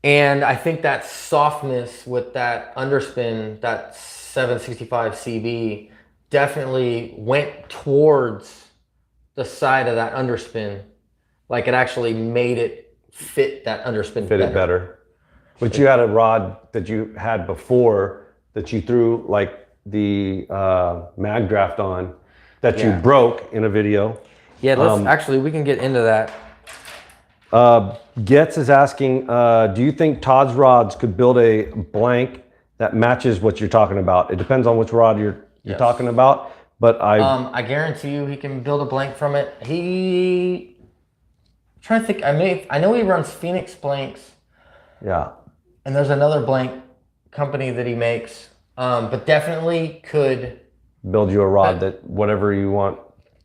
And I think that softness with that underspin, that 765 CB, definitely went towards the side of that underspin. Like it actually made it fit that underspin better. Fit it better. But you had a rod that you had before that you threw like the mag draft on that you broke in a video. Yeah, actually, we can get into that. Getz is asking, do you think Todd's rods could build a blank that matches what you're talking about? It depends on which rod you're talking about, but I guarantee you he can build a blank from it. I'm trying to think. I know he runs Phoenix blanks. Yeah. And there's another blank company that he makes, but definitely could build you a rod that whatever you want.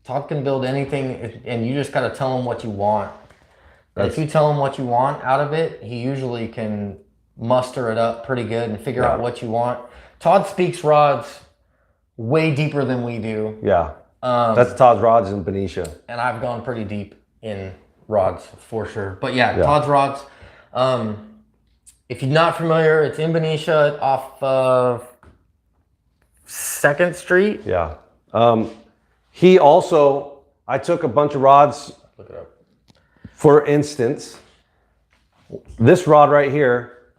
Todd can build anything, and you just got to tell him what you want. If you tell him what you want out of it, he usually can muster it up pretty good and figure out what you want. Todd speaks rods way deeper than we do. Yeah. That's Todd's rods in Benicia. And I've gone pretty deep in rods for sure. But yeah, Todd's rods. If you're not familiar, it's in Benicia off of 2nd Street. Yeah. He also, I took a bunch of rods. Look it up. For instance, this rod right here,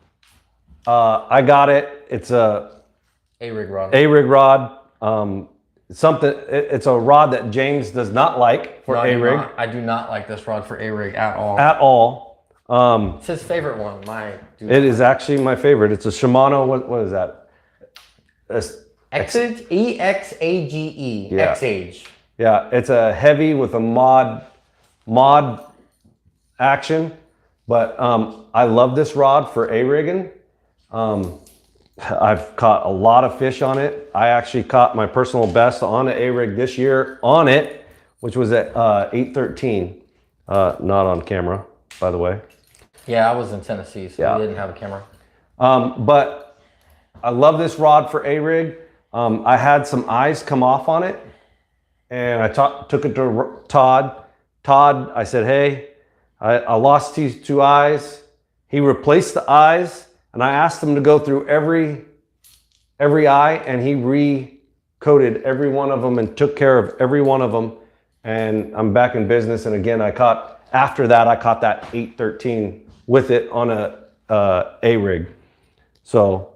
I got it. It's a A-rig rod. A-rig rod. It's a rod that James does not like for A-rig. I do not like this rod for A-rig at all. At all. It's his favorite one. It is actually my favorite. It's a Shimano. What is that? X-Age? E-X-A-G-E. Yeah. X-Age. Yeah, it's a heavy with a mod action, but I love this rod for A-rigging. I've caught a lot of fish on it. I actually caught my personal best on an A-rig this year on it, which was at 813. Not on camera, by the way. Yeah, I was in Tennessee, so we didn't have a camera. But I love this rod for A-rig. I had some eyes come off on it, and I took it to Todd. Todd, I said, hey, I lost these 2 eyes. He replaced the eyes, and I asked him to go through every eye, and he re-coated every one of them and took care of every one of them. And I'm back in business. And again, I caught after that, I caught that 813 with it on a rig. So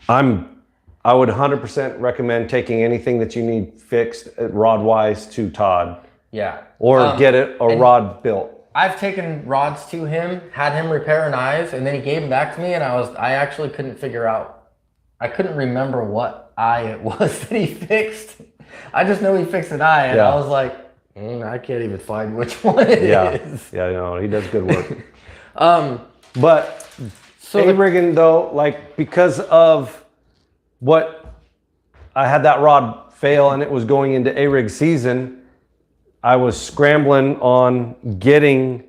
I would 100% recommend taking anything that you need fixed rod wise to Todd. Yeah. Or get a rod built. I've taken rods to him, had him repair an eyes, and then he gave them back to me, and I actually couldn't figure out. I couldn't remember what eye it was that he fixed. I just know he fixed an eye, and I was like, I can't even find which one it is. Yeah, no, he does good work. But so A-rigging though, like because of what I had that rod fail and it was going into A-rig season, I was scrambling on getting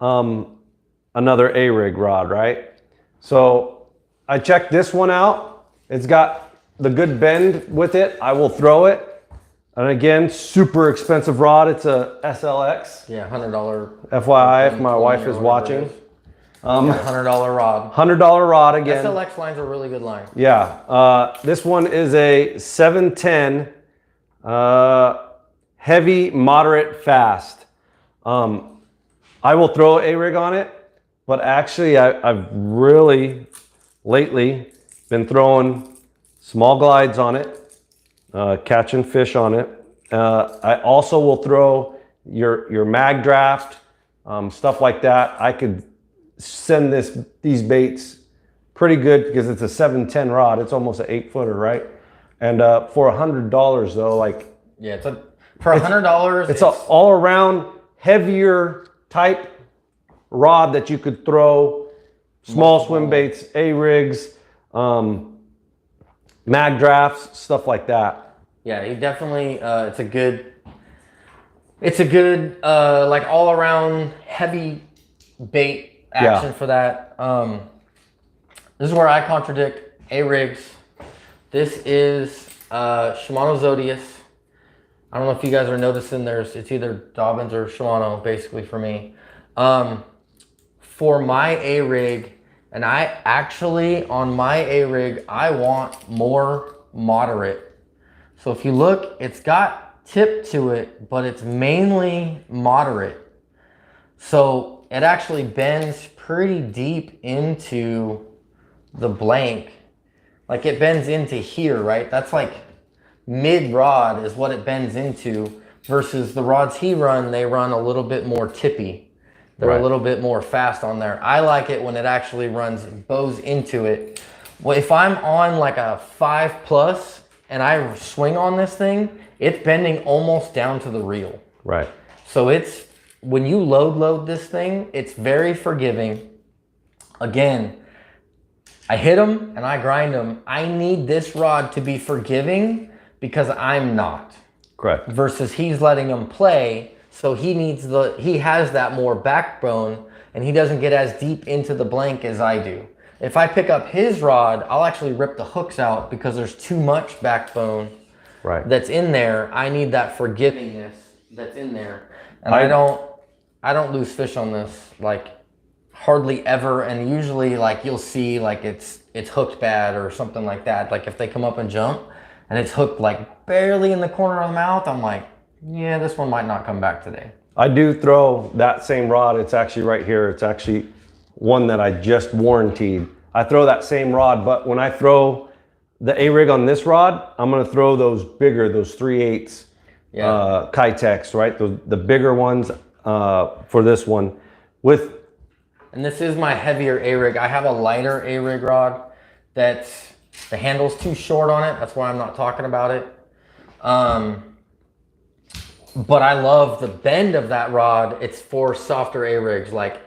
another A-rig rod, right? So I checked this one out. It's got the good bend with it. I will throw it. And again, super expensive rod. It's a SLX. Yeah, $100. FYI, if my wife is watching. $100 rod. $100 rod again. SLX line's a really good line. Yeah. This one is a 710 heavy, moderate, fast. I will throw a rig on it, but actually I've really lately been throwing small glides on it. Catching fish on it. I also will throw your mag draft, stuff like that. I could send these baits pretty good because it's a 710 rod. It's almost an 8-footer, right? And for $100 though, like for $100, it's an all around heavier type rod that you could throw small swim baits, A-rigs, mag drafts, stuff like that. Yeah, he definitely, it's a good like all around heavy bait action for that. This is where I contradict A-rigs. This is Shimano Zodius. I don't know if you guys are noticing it's either Dobbins or Shimano basically for me. For my A-rig, and I actually, on my A-rig, I want more moderate. So if you look, it's got tip to it, but it's mainly moderate. So it actually bends pretty deep into the blank. Like it bends into here, right? That's like mid rod is what it bends into, versus the rods he they run a little bit more tippy. They're a little bit more fast on there. I like it when it actually bows into it. Well, if I'm on like a 5+ and I swing on this thing, it's bending almost down to the reel. Right. So it's, when you load this thing, it's very forgiving. Again, I hit them and I grind them. I need this rod to be forgiving because I'm not. Correct. Versus he's letting them play, so he has that more backbone and he doesn't get as deep into the blank as I do. If I pick up his rod, I'll actually rip the hooks out because there's too much backbone that's in there. I need that forgivingness that's in there. And I don't lose fish on this, like hardly ever. And usually like you'll see like it's hooked bad or something like that. Like if they come up and jump and it's hooked like barely in the corner of the mouth, I'm like, yeah, this one might not come back today. I do throw that same rod. It's actually right here. It's actually one that I just warranted. I throw that same rod, but when I throw the A-rig on this rod, I'm gonna throw those bigger, those 3/8 Kitex, right? The bigger ones for this one. And this is my heavier A-rig. I have a lighter A-rig rod that's, the handle's too short on it. That's why I'm not talking about it. But I love the bend of that rod. It's for softer A-rigs. Like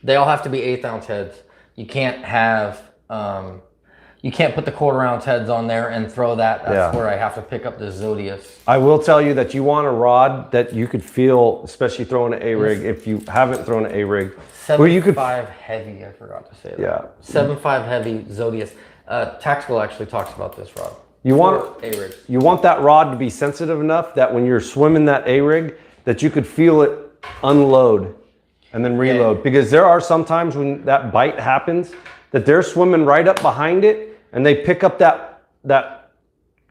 they all have to be 1/8 ounce heads. You can't have, you can't put the 1/4 ounce heads on there and throw that. That's where I have to pick up the Zodius. I will tell you that you want a rod that you could feel, especially throwing an A-rig, if you haven't thrown an A-rig. 7.5 heavy, I forgot to say that. Yeah. 7.5 heavy Zodius. Tactical actually talks about this rod. You want A-rigs. You want that rod to be sensitive enough that when you're swimming that A-rig, that you could feel it unload and then reload. Yeah. Because there are some times when that bite happens that they're swimming right up behind it and they pick up that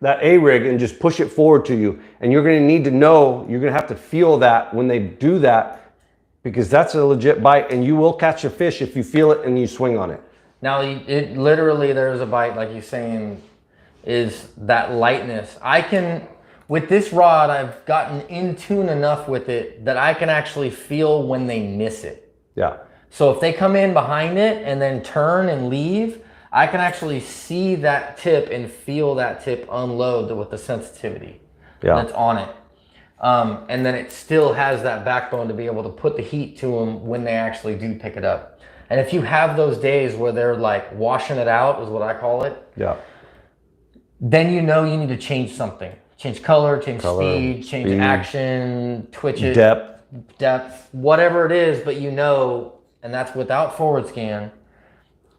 that A-rig and just push it forward to you. And you're going to need to know, you're going to have to feel that when they do that, because that's a legit bite, and you will catch a fish if you feel it and you swing on it. Now, it literally, there's a bite, like you're saying, is that lightness. With this rod, I've gotten in tune enough with it that I can actually feel when they miss it. Yeah. So if they come in behind it and then turn and leave, I can actually see that tip and feel that tip unload with the sensitivity that's on it. And then it still has that backbone to be able to put the heat to them when they actually do pick it up. And if you have those days where they're like washing it out, is what I call it. Yeah. Then you know you need to change something. Change color, change speed, change action, twitch it. Depth, whatever it is, but you know, and that's without forward scan,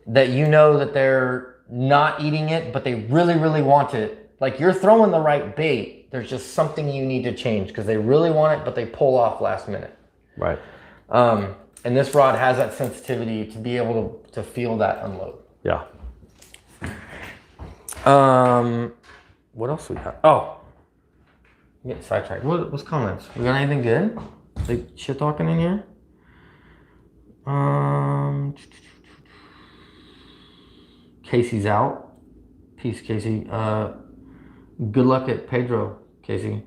that you know that they're not eating it, but they really, really want it. Like you're throwing the right bait. There's just something you need to change because they really want it, but they pull off last minute. Right. And this rod has that sensitivity to be able to feel that unload. Yeah. What else we got? Oh, get sidetracked. What's comments? We got anything good? Like shit talking in here? Casey's out. Peace, Casey. Good luck at Pedro, Casey.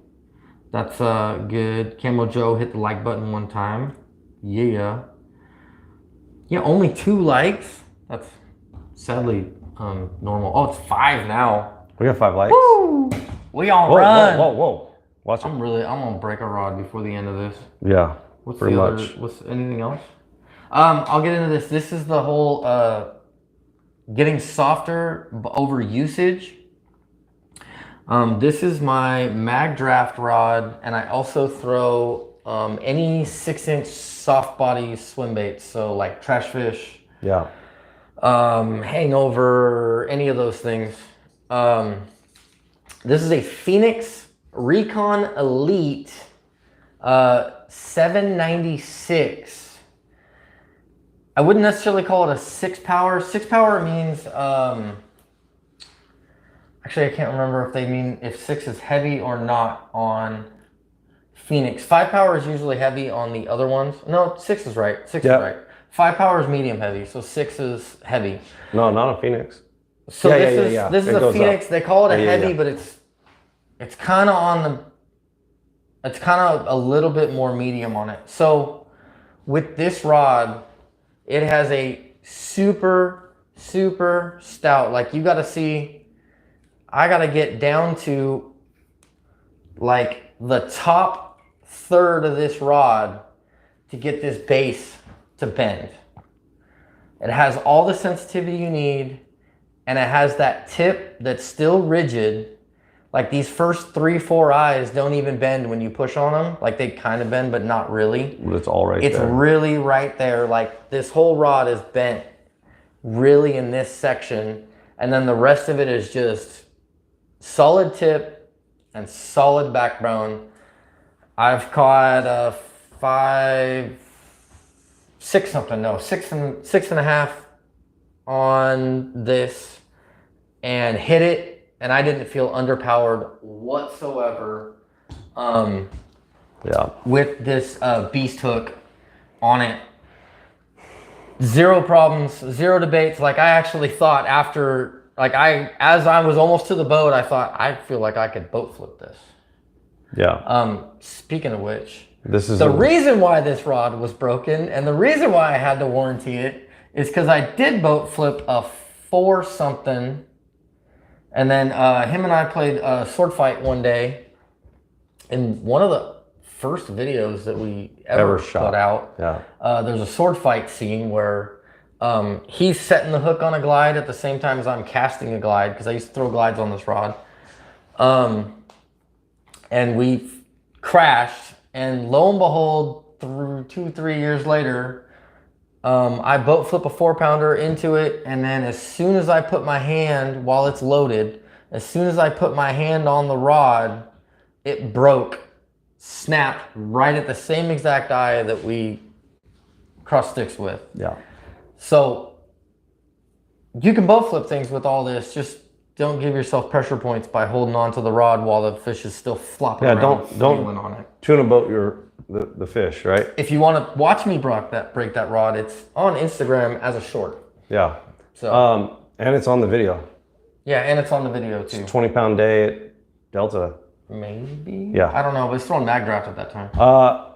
That's good. Camo Joe hit the like button one time. Yeah. Yeah, only 2 likes. That's sadly normal. Oh, it's 5 now. We got 5 likes. Woo! We on run. Whoa. Watch it. I'm gonna break a rod before the end of this. Yeah. What's pretty the much. other? What's anything else? I'll get into this. This is the whole getting softer over usage. This is my mag draft rod, and I also throw any 6-inch soft body swim baits. So like trash fish, hangover, any of those things. This is a Phoenix Recon Elite 796. I wouldn't necessarily call it a 6-power. 6-power means, actually I can't remember if they mean if 6 is heavy or not on Phoenix. 5-power is usually heavy on the other ones. No, 6 is right. 6 is right. 5-power is medium heavy, so 6 is heavy. No, not a Phoenix. So this is a Phoenix. Up. They call it a heavy, but it's kind of on the. It's kind of a little bit more medium on it. So with this rod, it has a super stout. Like you got to see, I got to get down to like the top third of this rod to get this base to bend. It has all the sensitivity you need, and it has that tip that's still rigid. Like these first 3-4 eyes don't even bend when you push on them. Like they kind of bend, but not really. It's all right there. It's really right there. Like this whole rod is bent really in this section. And then the rest of it is just solid tip and solid backbone. I've caught a 6.5 on this and hit it. And I didn't feel underpowered whatsoever with this beast hook on it. Zero problems, zero debates. Like I actually thought after, as I was almost to the boat, I thought, I feel like I could boat flip this. Yeah. Speaking of which, this is the reason why this rod was broken and the reason why I had to warranty it is because I did boat flip a 4-something. And then him and I played a sword fight one day. In one of the first videos that we ever put out, there's a sword fight scene where he's setting the hook on a glide at the same time as I'm casting a glide, because I used to throw glides on this rod. And we crashed, and lo and behold, 2-3 years later, I boat flip a 4-pounder into it, and then as soon as I put my hand, while it's loaded, as soon as I put my hand on the rod, it broke, snapped right at the same exact eye that we cross sticks with. Yeah. So you can boat flip things with all this. Just don't give yourself pressure points by holding on to the rod while the fish is still flopping around, don't flailing on it. tuna boat the fish, right? If you want to watch me break that rod, it's on Instagram as a short. Yeah. So and it's on the video. yeah, and it's on the video too. 20-pound day at Delta. Maybe. Yeah. I don't know. But it's throwing mag draft at that time.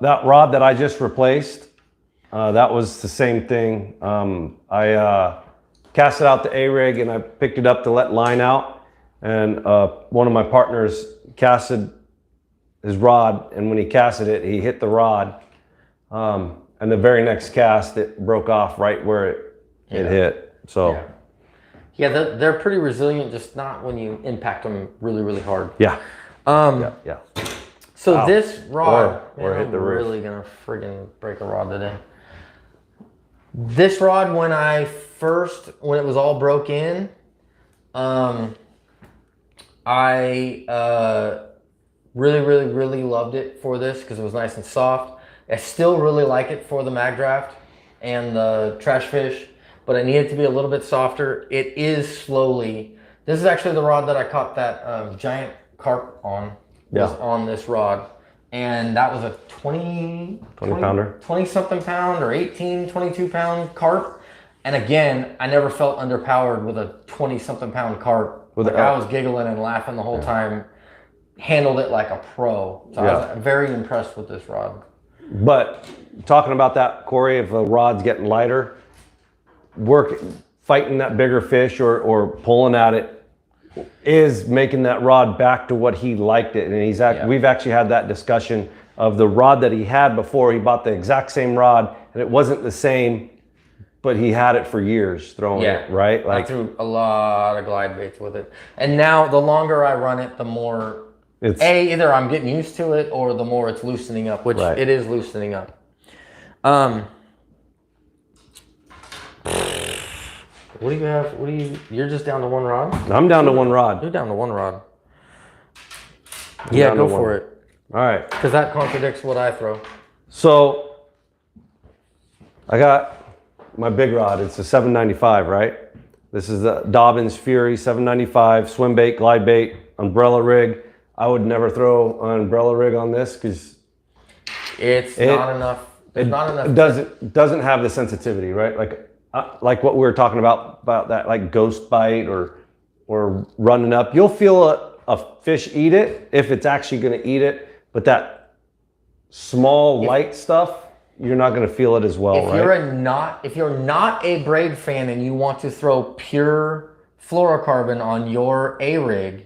That rod that I just replaced, that was the same thing. I cast it out to A-rig and I picked it up to let line out. And one of my partners casted his rod, and when he casted it, he hit the rod. And the very next cast, it broke off right where it hit. So yeah, they're pretty resilient, just not when you impact them really, really hard. yeah. Yeah. So Wow. this rod, or hit the roof. I'm really gonna friggin' break a rod today. This rod, when it was all broke in, I really, really, really loved it for this because it was nice and soft. I still really like it for the mag draft and the trash fish, but I need it to be a little bit softer. It is slowly. This is actually the rod that I caught that giant carp on. Was on this rod, and that was a 20 pounder, 20 something pound or 18, 22 pound carp. And again, I never felt underpowered with a 20 something pound carp. I was giggling and laughing the whole time. Handled it like a pro. So I was very impressed with this rod. But talking about that, Corey, if a rod's getting lighter, fighting that bigger fish or pulling at it is making that rod back to what he liked it. And we've actually had that discussion of the rod that he had before. He bought the exact same rod and it wasn't the same, but he had it for years throwing it, right? I threw a lot of glide baits with it. And now the longer I run it, the more either I'm getting used to it or the more it's loosening up, which it is loosening up. What do you have? You're just down to one rod? I'm down to one rod. You're down to one rod. Yeah, go for it. All right. Because that contradicts what I throw. So I got my big rod. It's a 795, right? This is the Dobbins Fury 795 swim bait, glide bait, umbrella rig. I would never throw an umbrella rig on this because it's not enough. There's not enough. It doesn't have the sensitivity, right? Like what we were talking about that like ghost bite or running up. You'll feel a fish eat it if it's actually going to eat it, but that small light stuff, you're not going to feel it as well, if you're not a braid fan and you want to throw pure fluorocarbon on your A-rig,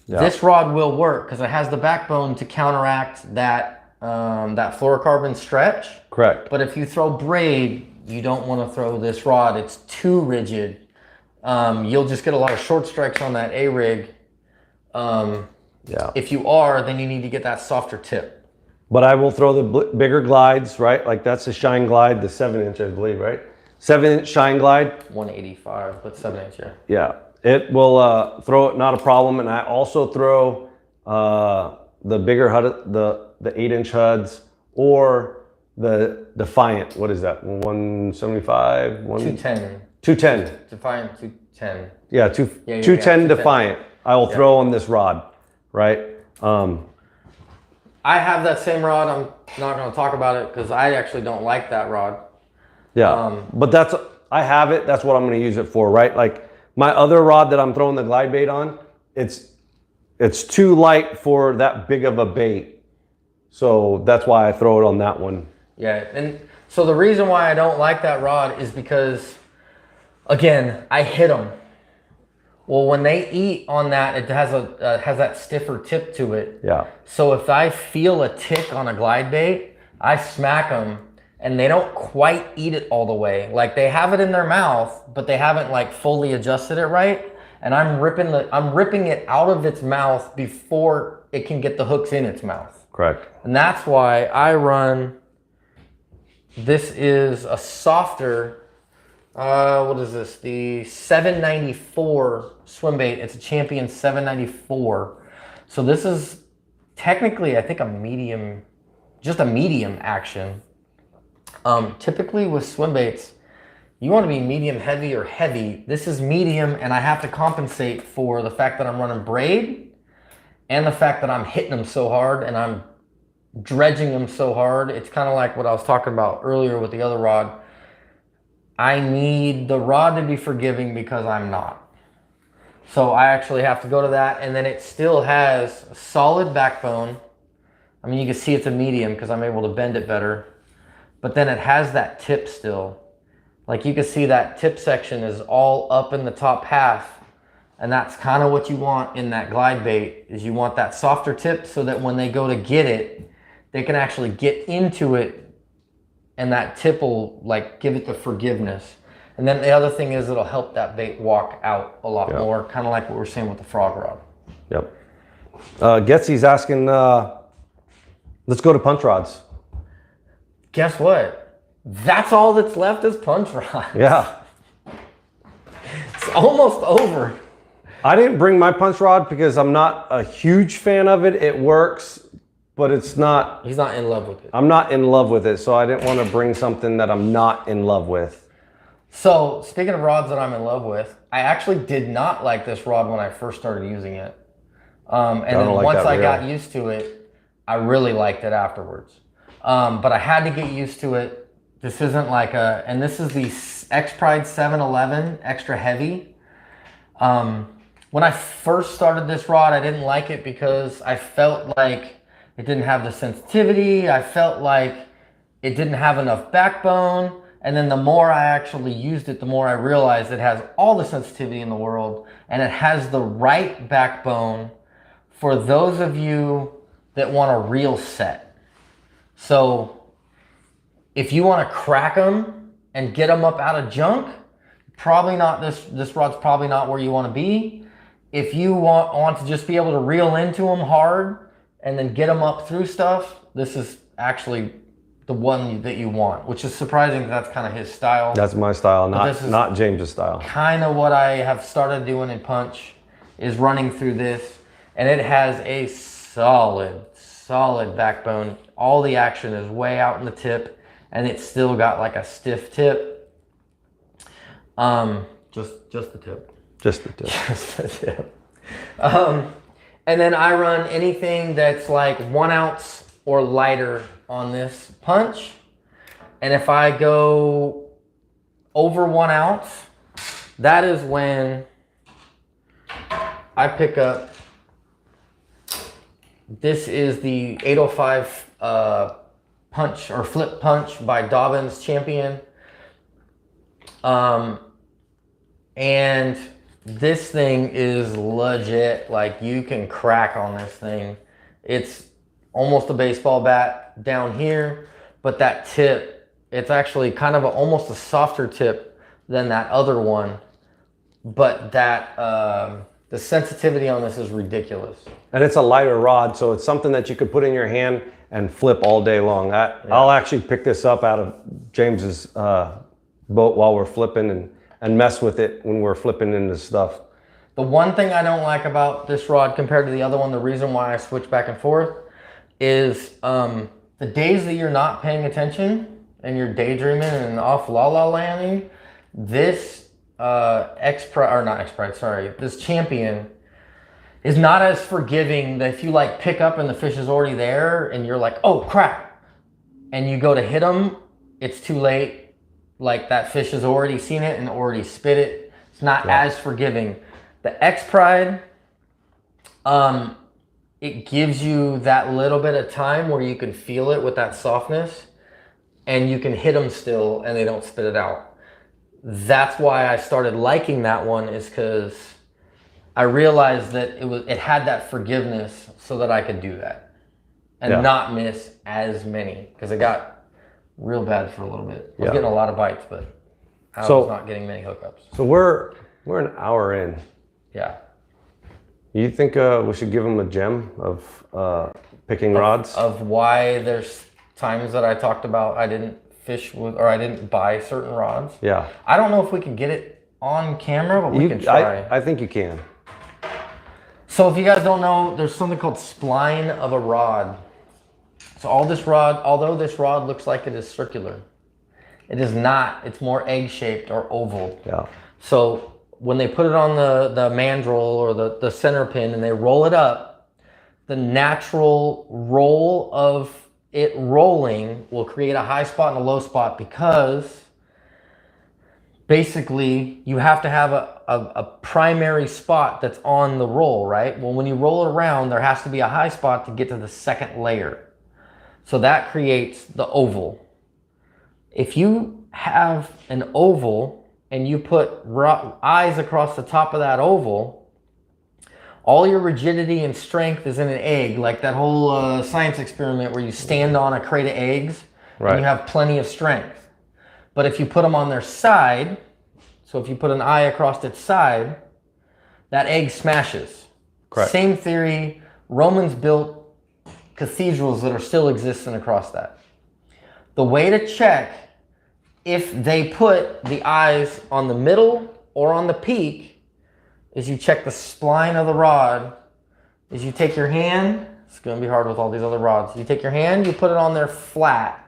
this rod will work because it has the backbone to counteract that fluorocarbon stretch. Correct. But if you throw braid, you don't want to throw this rod. It's too rigid. You'll just get a lot of short strikes on that A-rig. If you are, then you need to get that softer tip. But I will throw the bigger glides, right? Like that's the Shine Glide, the 7-inch, I believe, right? 7-inch Shine Glide. 185, but 7-inch, yeah. Yeah, it will throw it, not a problem. And I also throw the bigger HUD, the 8-inch HUDs, or the Defiant. What is that? 175? 210. 210. Defiant 210. Yeah, 210 Defiant. I will throw on this rod, right? I have that same rod. I'm not going to talk about it because I actually don't like that rod. Yeah, but I have it. That's what I'm going to use it for, right? Like my other rod that I'm throwing the glide bait on, it's too light for that big of a bait. So that's why I throw it on that one. Yeah, and so the reason why I don't like that rod is because, again, I hit them. Well, when they eat on that, it has that stiffer tip to it. Yeah. So if I feel a tick on a glide bait, I smack them, and they don't quite eat it all the way. Like they have it in their mouth, but they haven't like fully adjusted it right. And I'm ripping it out of its mouth before it can get the hooks in its mouth. Correct. And that's why I run. This is a softer. What is this? The 794 swim bait. It's a Champion 794. So this is technically, I think, a medium, just a medium action. Typically with swim baits, You want to be medium heavy or heavy. This is medium, and I have to compensate for the fact that I'm running braid and the fact that I'm hitting them so hard and I'm dredging them so hard. It's kind of like what I was talking about earlier with the other rod. I need the rod to be forgiving because I'm not. So I actually have to go to that, and then it still has a solid backbone. I mean, you can see it's a medium because I'm able to bend it better. But then it has that tip still. Like you can see that tip section is all up in the top half. And that's kind of what you want in that glide bait, is you want that softer tip so that when they go to get it, they can actually get into it, and that tip will like give it the forgiveness. And then the other thing is it'll help that bait walk out a lot more, kind of like what we're saying with the frog rod. Yep. Getsy's asking, let's go to punch rods. Guess what? That's all that's left is punch rods. Yeah. It's almost over. I didn't bring my punch rod because I'm not a huge fan of it. It works, but it's not. He's not in love with it. I'm not in love with it, so I didn't want to bring something that I'm not in love with. So, speaking of rods that I'm in love with, I actually did not like this rod when I first started using it. And then once I got used to it, I really liked it afterwards. But I had to get used to it. This isn't like a, and this is the X-Pride 711 extra heavy. When I first started this rod, I didn't like it because I felt like it didn't have the sensitivity. I felt like it didn't have enough backbone. And then the more I actually used it, the more I realized it has all the sensitivity in the world, and it has the right backbone for those of you that want a real set. So if you want to crack them and get them up out of junk, probably not this rod's probably not where you want to be. If you want to just be able to reel into them hard and then get them up through stuff, this is actually the one that you want, which is surprising. That's kind of his style. That's my style, not James's style. Kind of what I have started doing in punch is running through this, and it has a solid backbone. All the action is way out in the tip, and it's still got like a stiff tip. Just the tip. Just the tip. Just the tip. And then I run anything that's like 1 ounce or lighter on this punch. And if I go over 1 ounce, that is when I pick up, this is the 805 punch or flip punch by Dobbins Champion. And this thing is legit. Like, you can crack on this thing. It's almost a baseball bat down here, but that tip, it's actually kind of almost a softer tip than that other one. But that the sensitivity on this is ridiculous. And it's a lighter rod, so it's something that you could put in your hand and flip all day long. I'll actually pick this up out of James's boat while we're flipping and mess with it when we're flipping into stuff. The one thing I don't like about this rod compared to the other one, the reason why I switch back and forth, is the days that you're not paying attention and you're daydreaming and off la-la landing, this this Champion is not as forgiving. That if you like pick up and the fish is already there and you're like, oh crap, and you go to hit them, it's too late. Like, that fish has already seen it and already spit it. It's not as forgiving. The X-Pride, it gives you that little bit of time where you can feel it with that softness, and you can hit them still and they don't spit it out. That's why I started liking that one, is because I realized that it had that forgiveness so that I could do that and not miss as many, because it got real bad for a little bit. I was getting a lot of bites, but I was not getting many hookups. So we're an hour in. Yeah. You think we should give them a gem of picking rods? Of why there's times that I talked about I didn't fish with, or I didn't buy certain rods. Yeah. I don't know if we can get it on camera, but we can try. I think you can. So if you guys don't know, there's something called spline of a rod. So although this rod looks like it is circular, It is not. It's more egg-shaped or oval. Yeah. So when they put it on the mandrel or the center pin and they roll it up, the natural roll of it rolling will create a high spot and a low spot, because basically you have to have a primary spot that's on the roll, right? Well, when you roll it around, there has to be a high spot to get to the second layer. So that creates the oval. If you have an oval and you put eyes across the top of that oval, all your rigidity and strength is in an egg, like that whole science experiment where you stand on a crate of eggs and you have plenty of strength. But if you put them on their side, so if you put an eye across its side, that egg smashes. Correct. Same theory. Romans built cathedrals that are still existing across that. The way to check if they put the eyes on the middle or on the peak is you check the spline of the rod. Is you take your hand, it's going to be hard with all these other rods. You take your hand, you put it on there flat,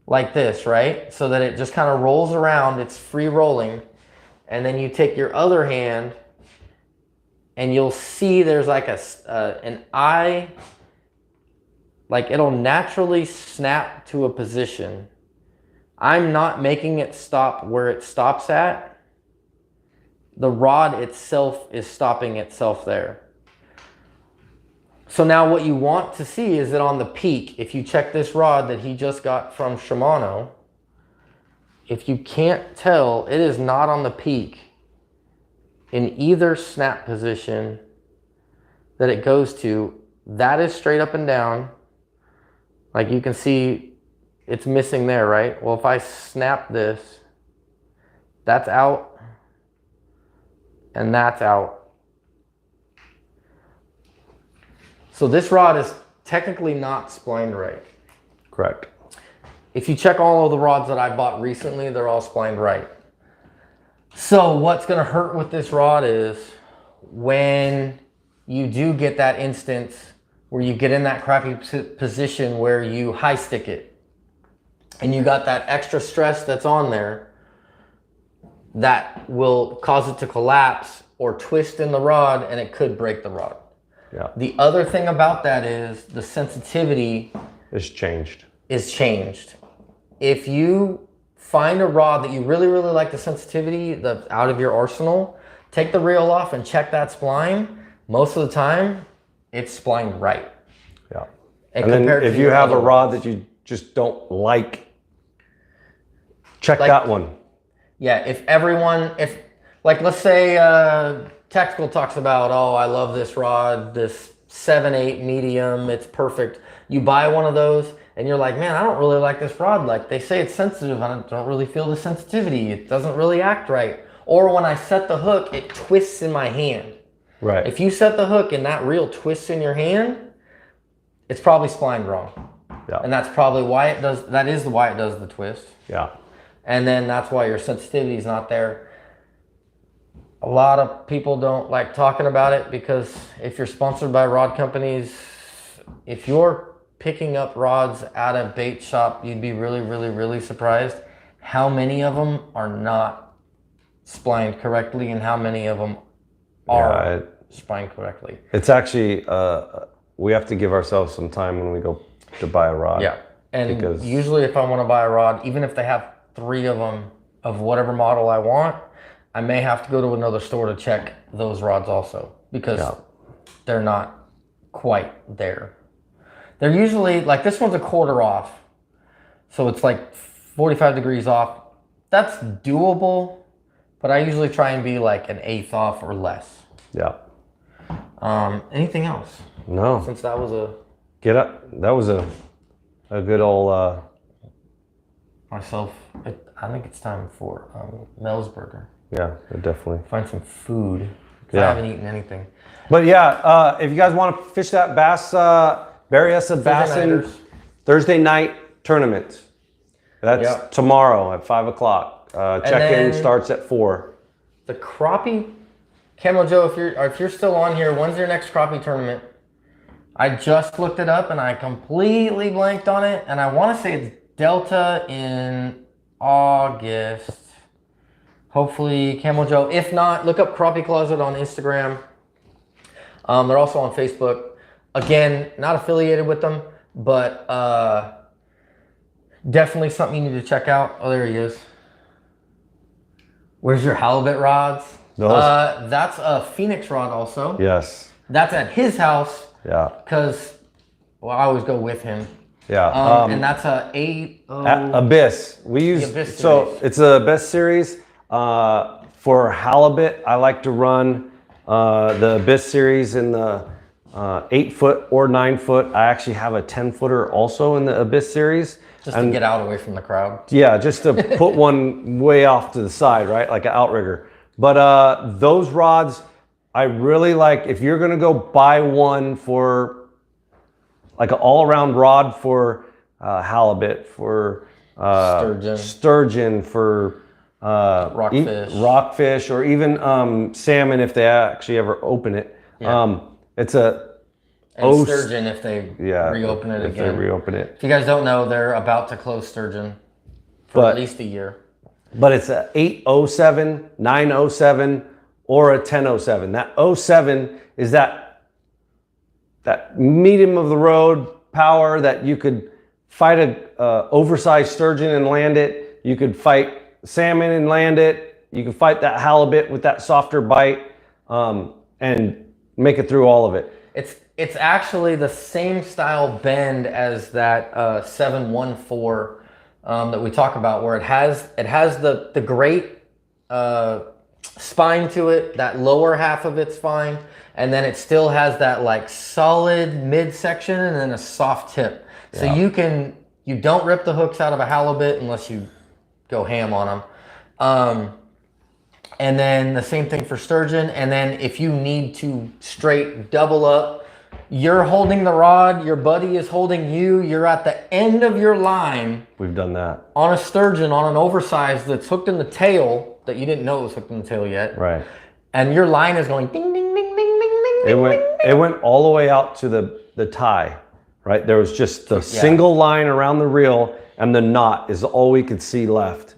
like this, right? So that it just kind of rolls around, it's free rolling. And then you take your other hand and you'll see there's like an eye, like it'll naturally snap to a position. I'm not making it stop where it stops at. The rod itself is stopping itself there. So now what you want to see is that on the peak, if you check this rod that he just got from Shimano, if you can't tell, it is not on the peak in either snap position that it goes to. That is straight up and down. Like you can see, it's missing there, right? Well, if I snap this, that's out and that's out. So this rod is technically not splined right. Correct. If you check all of the rods that I bought recently, they're all splined right. So what's going to hurt with this rod is when you do get that instance where you get in that crappy position where you high stick it and you got that extra stress that's on there, that will cause it to collapse or twist in the rod, and it could break the rod. Yeah. The other thing about that is the sensitivity is changed. If you find a rod that you really, really like the sensitivity that's out of your arsenal, take the reel off and check that spline. Most of the time, it's splined right. Yeah. And then if you have a rod that you just don't like, check that one. Yeah, if like let's say Tactical talks about, oh, I love this rod, this 7/8 medium, it's perfect. You buy one of those and you're like, man, I don't really like this rod. Like they say it's sensitive, I don't really feel the sensitivity. It doesn't really act right. Or when I set the hook, it twists in my hand. Right. If you set the hook and that reel twists in your hand, it's probably splined wrong. Yeah. And that's probably why it does, that is why it does the twist. Yeah. And then that's why your sensitivity is not there. A lot of people don't like talking about it because if you're sponsored by rod companies, if you're picking up rods at a bait shop, you'd be really, really, really surprised how many of them are not splined correctly and how many of them are splined correctly. It's actually, we have to give ourselves some time when we go to buy a rod. Yeah. And usually if I want to buy a rod, even if they have 3 of them of whatever model I want, I may have to go to another store to check those rods also because they're not quite there. They're usually, like this one's a quarter off. So it's like 45 degrees off. That's doable, but I usually try and be like an 1/8 off or less. Yeah. Anything else? No. Since that was a... That was a good old... Myself, I think it's time for Mel's Burger. Yeah, definitely. Find some food. I haven't eaten anything. But yeah, if you guys want to fish that bass, Berryessa Bassin Thursday night tournament. That's tomorrow at 5 o'clock. Check-in starts at 4. The crappie, Camo Joe, if you're still on here, when's your next crappie tournament? I just looked it up and I completely blanked on it, and I want to say it's Delta in August. Hopefully, Camel Joe. If not, look up Crappie Closet on Instagram. They're also on Facebook. Again, not affiliated with them, but definitely something you need to check out. Oh, there he is. Where's your halibut rods? That's a Phoenix rod also. Yes. That's at his house. Yeah. Because, well, I always go with him. Yeah. And that's a Abyss. We use Abyss so series. it's a Abyss series. For halibut, I like to run the Abyss series in the 8-foot or 9-foot. I actually have a 10-footer also in the Abyss series. Just to get out away from the crowd. Yeah, just to put one way off to the side, right? Like an outrigger. But those rods, I really like. If you're gonna go buy one for like an all-around rod for halibut, for sturgeon, for rockfish, or even salmon if they actually ever open it. Yeah. It's a and sturgeon if they reopen it if again. they reopen it. If you guys don't know, they're about to close sturgeon for at least a year. But it's a 807, 907, or a 1007. That 07 is that medium of the road power that you could fight a oversized sturgeon and land it. You could fight salmon and land it. You could fight that halibut with that softer bite and make it through all of it. It's actually the same style bend as that 714 that we talk about, where it has the great spine to it. That lower half of it's fine, and then it still has that like solid midsection and then a soft tip. So you don't rip the hooks out of a halibut unless you go ham on them. And then the same thing for sturgeon. And then if you need to straight double up, you're holding the rod, your buddy is holding you, you're at the end of your line. We've done that. On a sturgeon, on an oversized that's hooked in the tail, that you didn't know it was hooked in the tail yet. Right. And your line is going ding, ding, ding, ding, ding, ding, It went all the way out to the tie, right? There was just the single line around the reel, and the knot is all we could see left.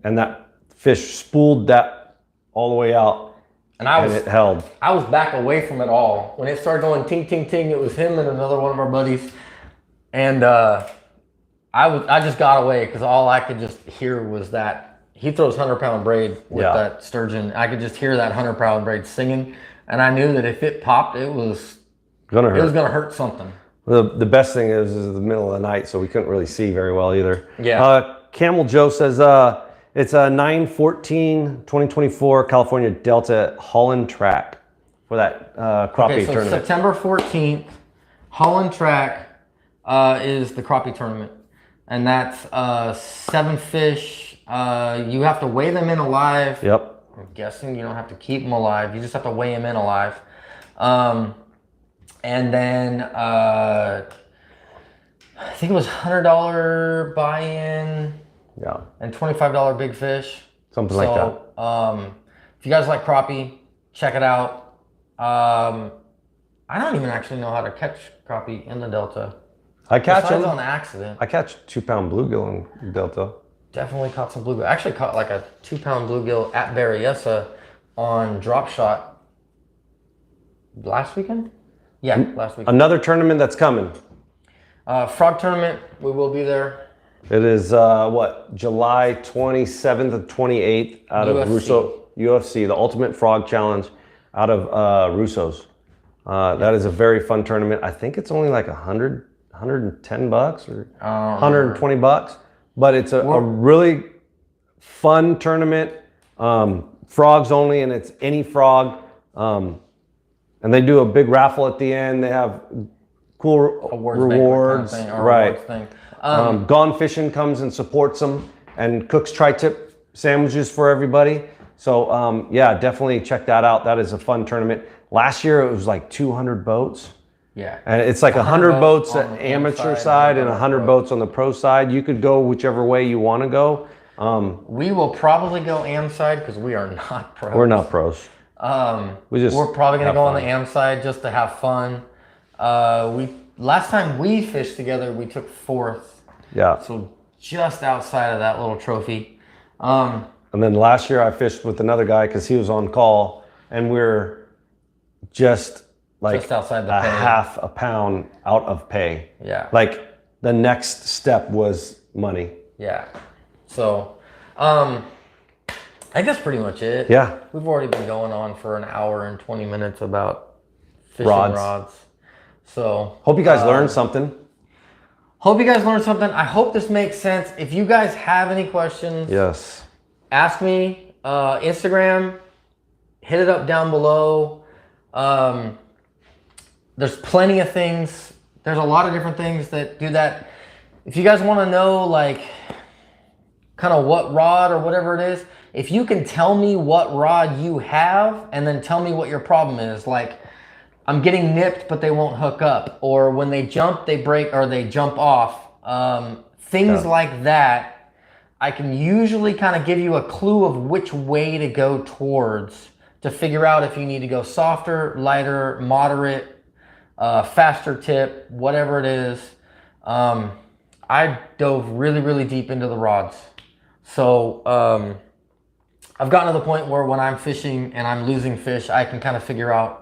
And that fish spooled that all the way out. And it held. I was back away from it all. When it started going ting, ting, ting, it was him and another one of our buddies. And I just got away because all I could just hear was that he throws 100-pound braid with that sturgeon. I could just hear that 100-pound braid singing. And I knew that if it popped, it was gonna hurt something. The best thing is the middle of the night, so we couldn't really see very well either. Yeah. Camel Joe says, it's a 9/14/2024 California Delta Holland Track for that crappie tournament. September 14th, Holland Track is the crappie tournament. And that's 7 fish. You have to weigh them in alive. Yep. I'm guessing you don't have to keep them alive. You just have to weigh them in alive. And then I think it was $100 buy-in. Yeah. And $25 big fish. Something like that. If you guys like crappie, check it out. I don't even actually know how to catch crappie in the Delta. I catch them on accident. I catch 2-pound bluegill in Delta. Definitely caught some bluegill. I actually caught like a 2-pound bluegill at Berryessa on drop shot last weekend? Yeah, last weekend. Another tournament that's coming. Frog tournament, we will be there. It is July 27th to 28th out of Russo UFC, the Ultimate Frog Challenge out of Russo's. That is a very fun tournament. I think it's only like $110 or $120, but it's a really fun tournament. Frogs only, and it's any frog. And they do a big raffle at the end. They have cool rewards, kind of thing, right? Thing. Gone Fishing comes and supports them and cooks tri-tip sandwiches for everybody. So yeah, definitely check that out. That is a fun tournament. Last year it was like 200 boats. Yeah. And it's like 100 boats on the amateur side and 100 boats on the pro side. You could go whichever way you want to go. We will probably go am side because we are not pros. We're not pros. We're probably gonna go on the am side just to have fun. Last time we fished together, we took 4th. Yeah. So just outside of that little trophy. And then last year I fished with another guy because he was on call, and we're just like Just outside the a pay. half a pound out of pay. Yeah. Like the next step was money. Yeah. So, I think that's pretty much it. Yeah. We've already been going on for an hour and 20 minutes about fishing Rods. rods. So, Hope you guys learned something. hope you guys learned something. I hope this makes sense. If you guys have any questions, Yes. ask me. Instagram, hit it up down below. There's plenty of things. There's a lot of different things that do that. If you guys want to know, like, kind of what rod or whatever it is, if you can tell me what rod you have and then tell me what your problem is, like, I'm getting nipped but they won't hook up, or when they jump they break or they jump off, things like that, I can usually kind of give you a clue of which way to go towards to figure out if you need to go softer, lighter, moderate, faster tip, whatever it is. I dove really, really deep into the rods. So I've gotten to the point where when I'm fishing and I'm losing fish, I can kind of figure out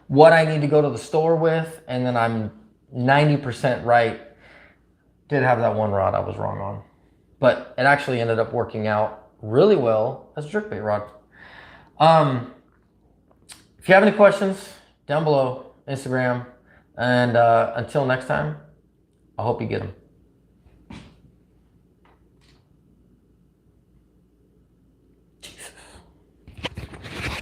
what I need to go to the store with, and then I'm 90% right. Did have that one rod I was wrong on, but it actually ended up working out really well as a jerkbait rod. If you have any questions, down below, Instagram, and until next time, I hope you get them.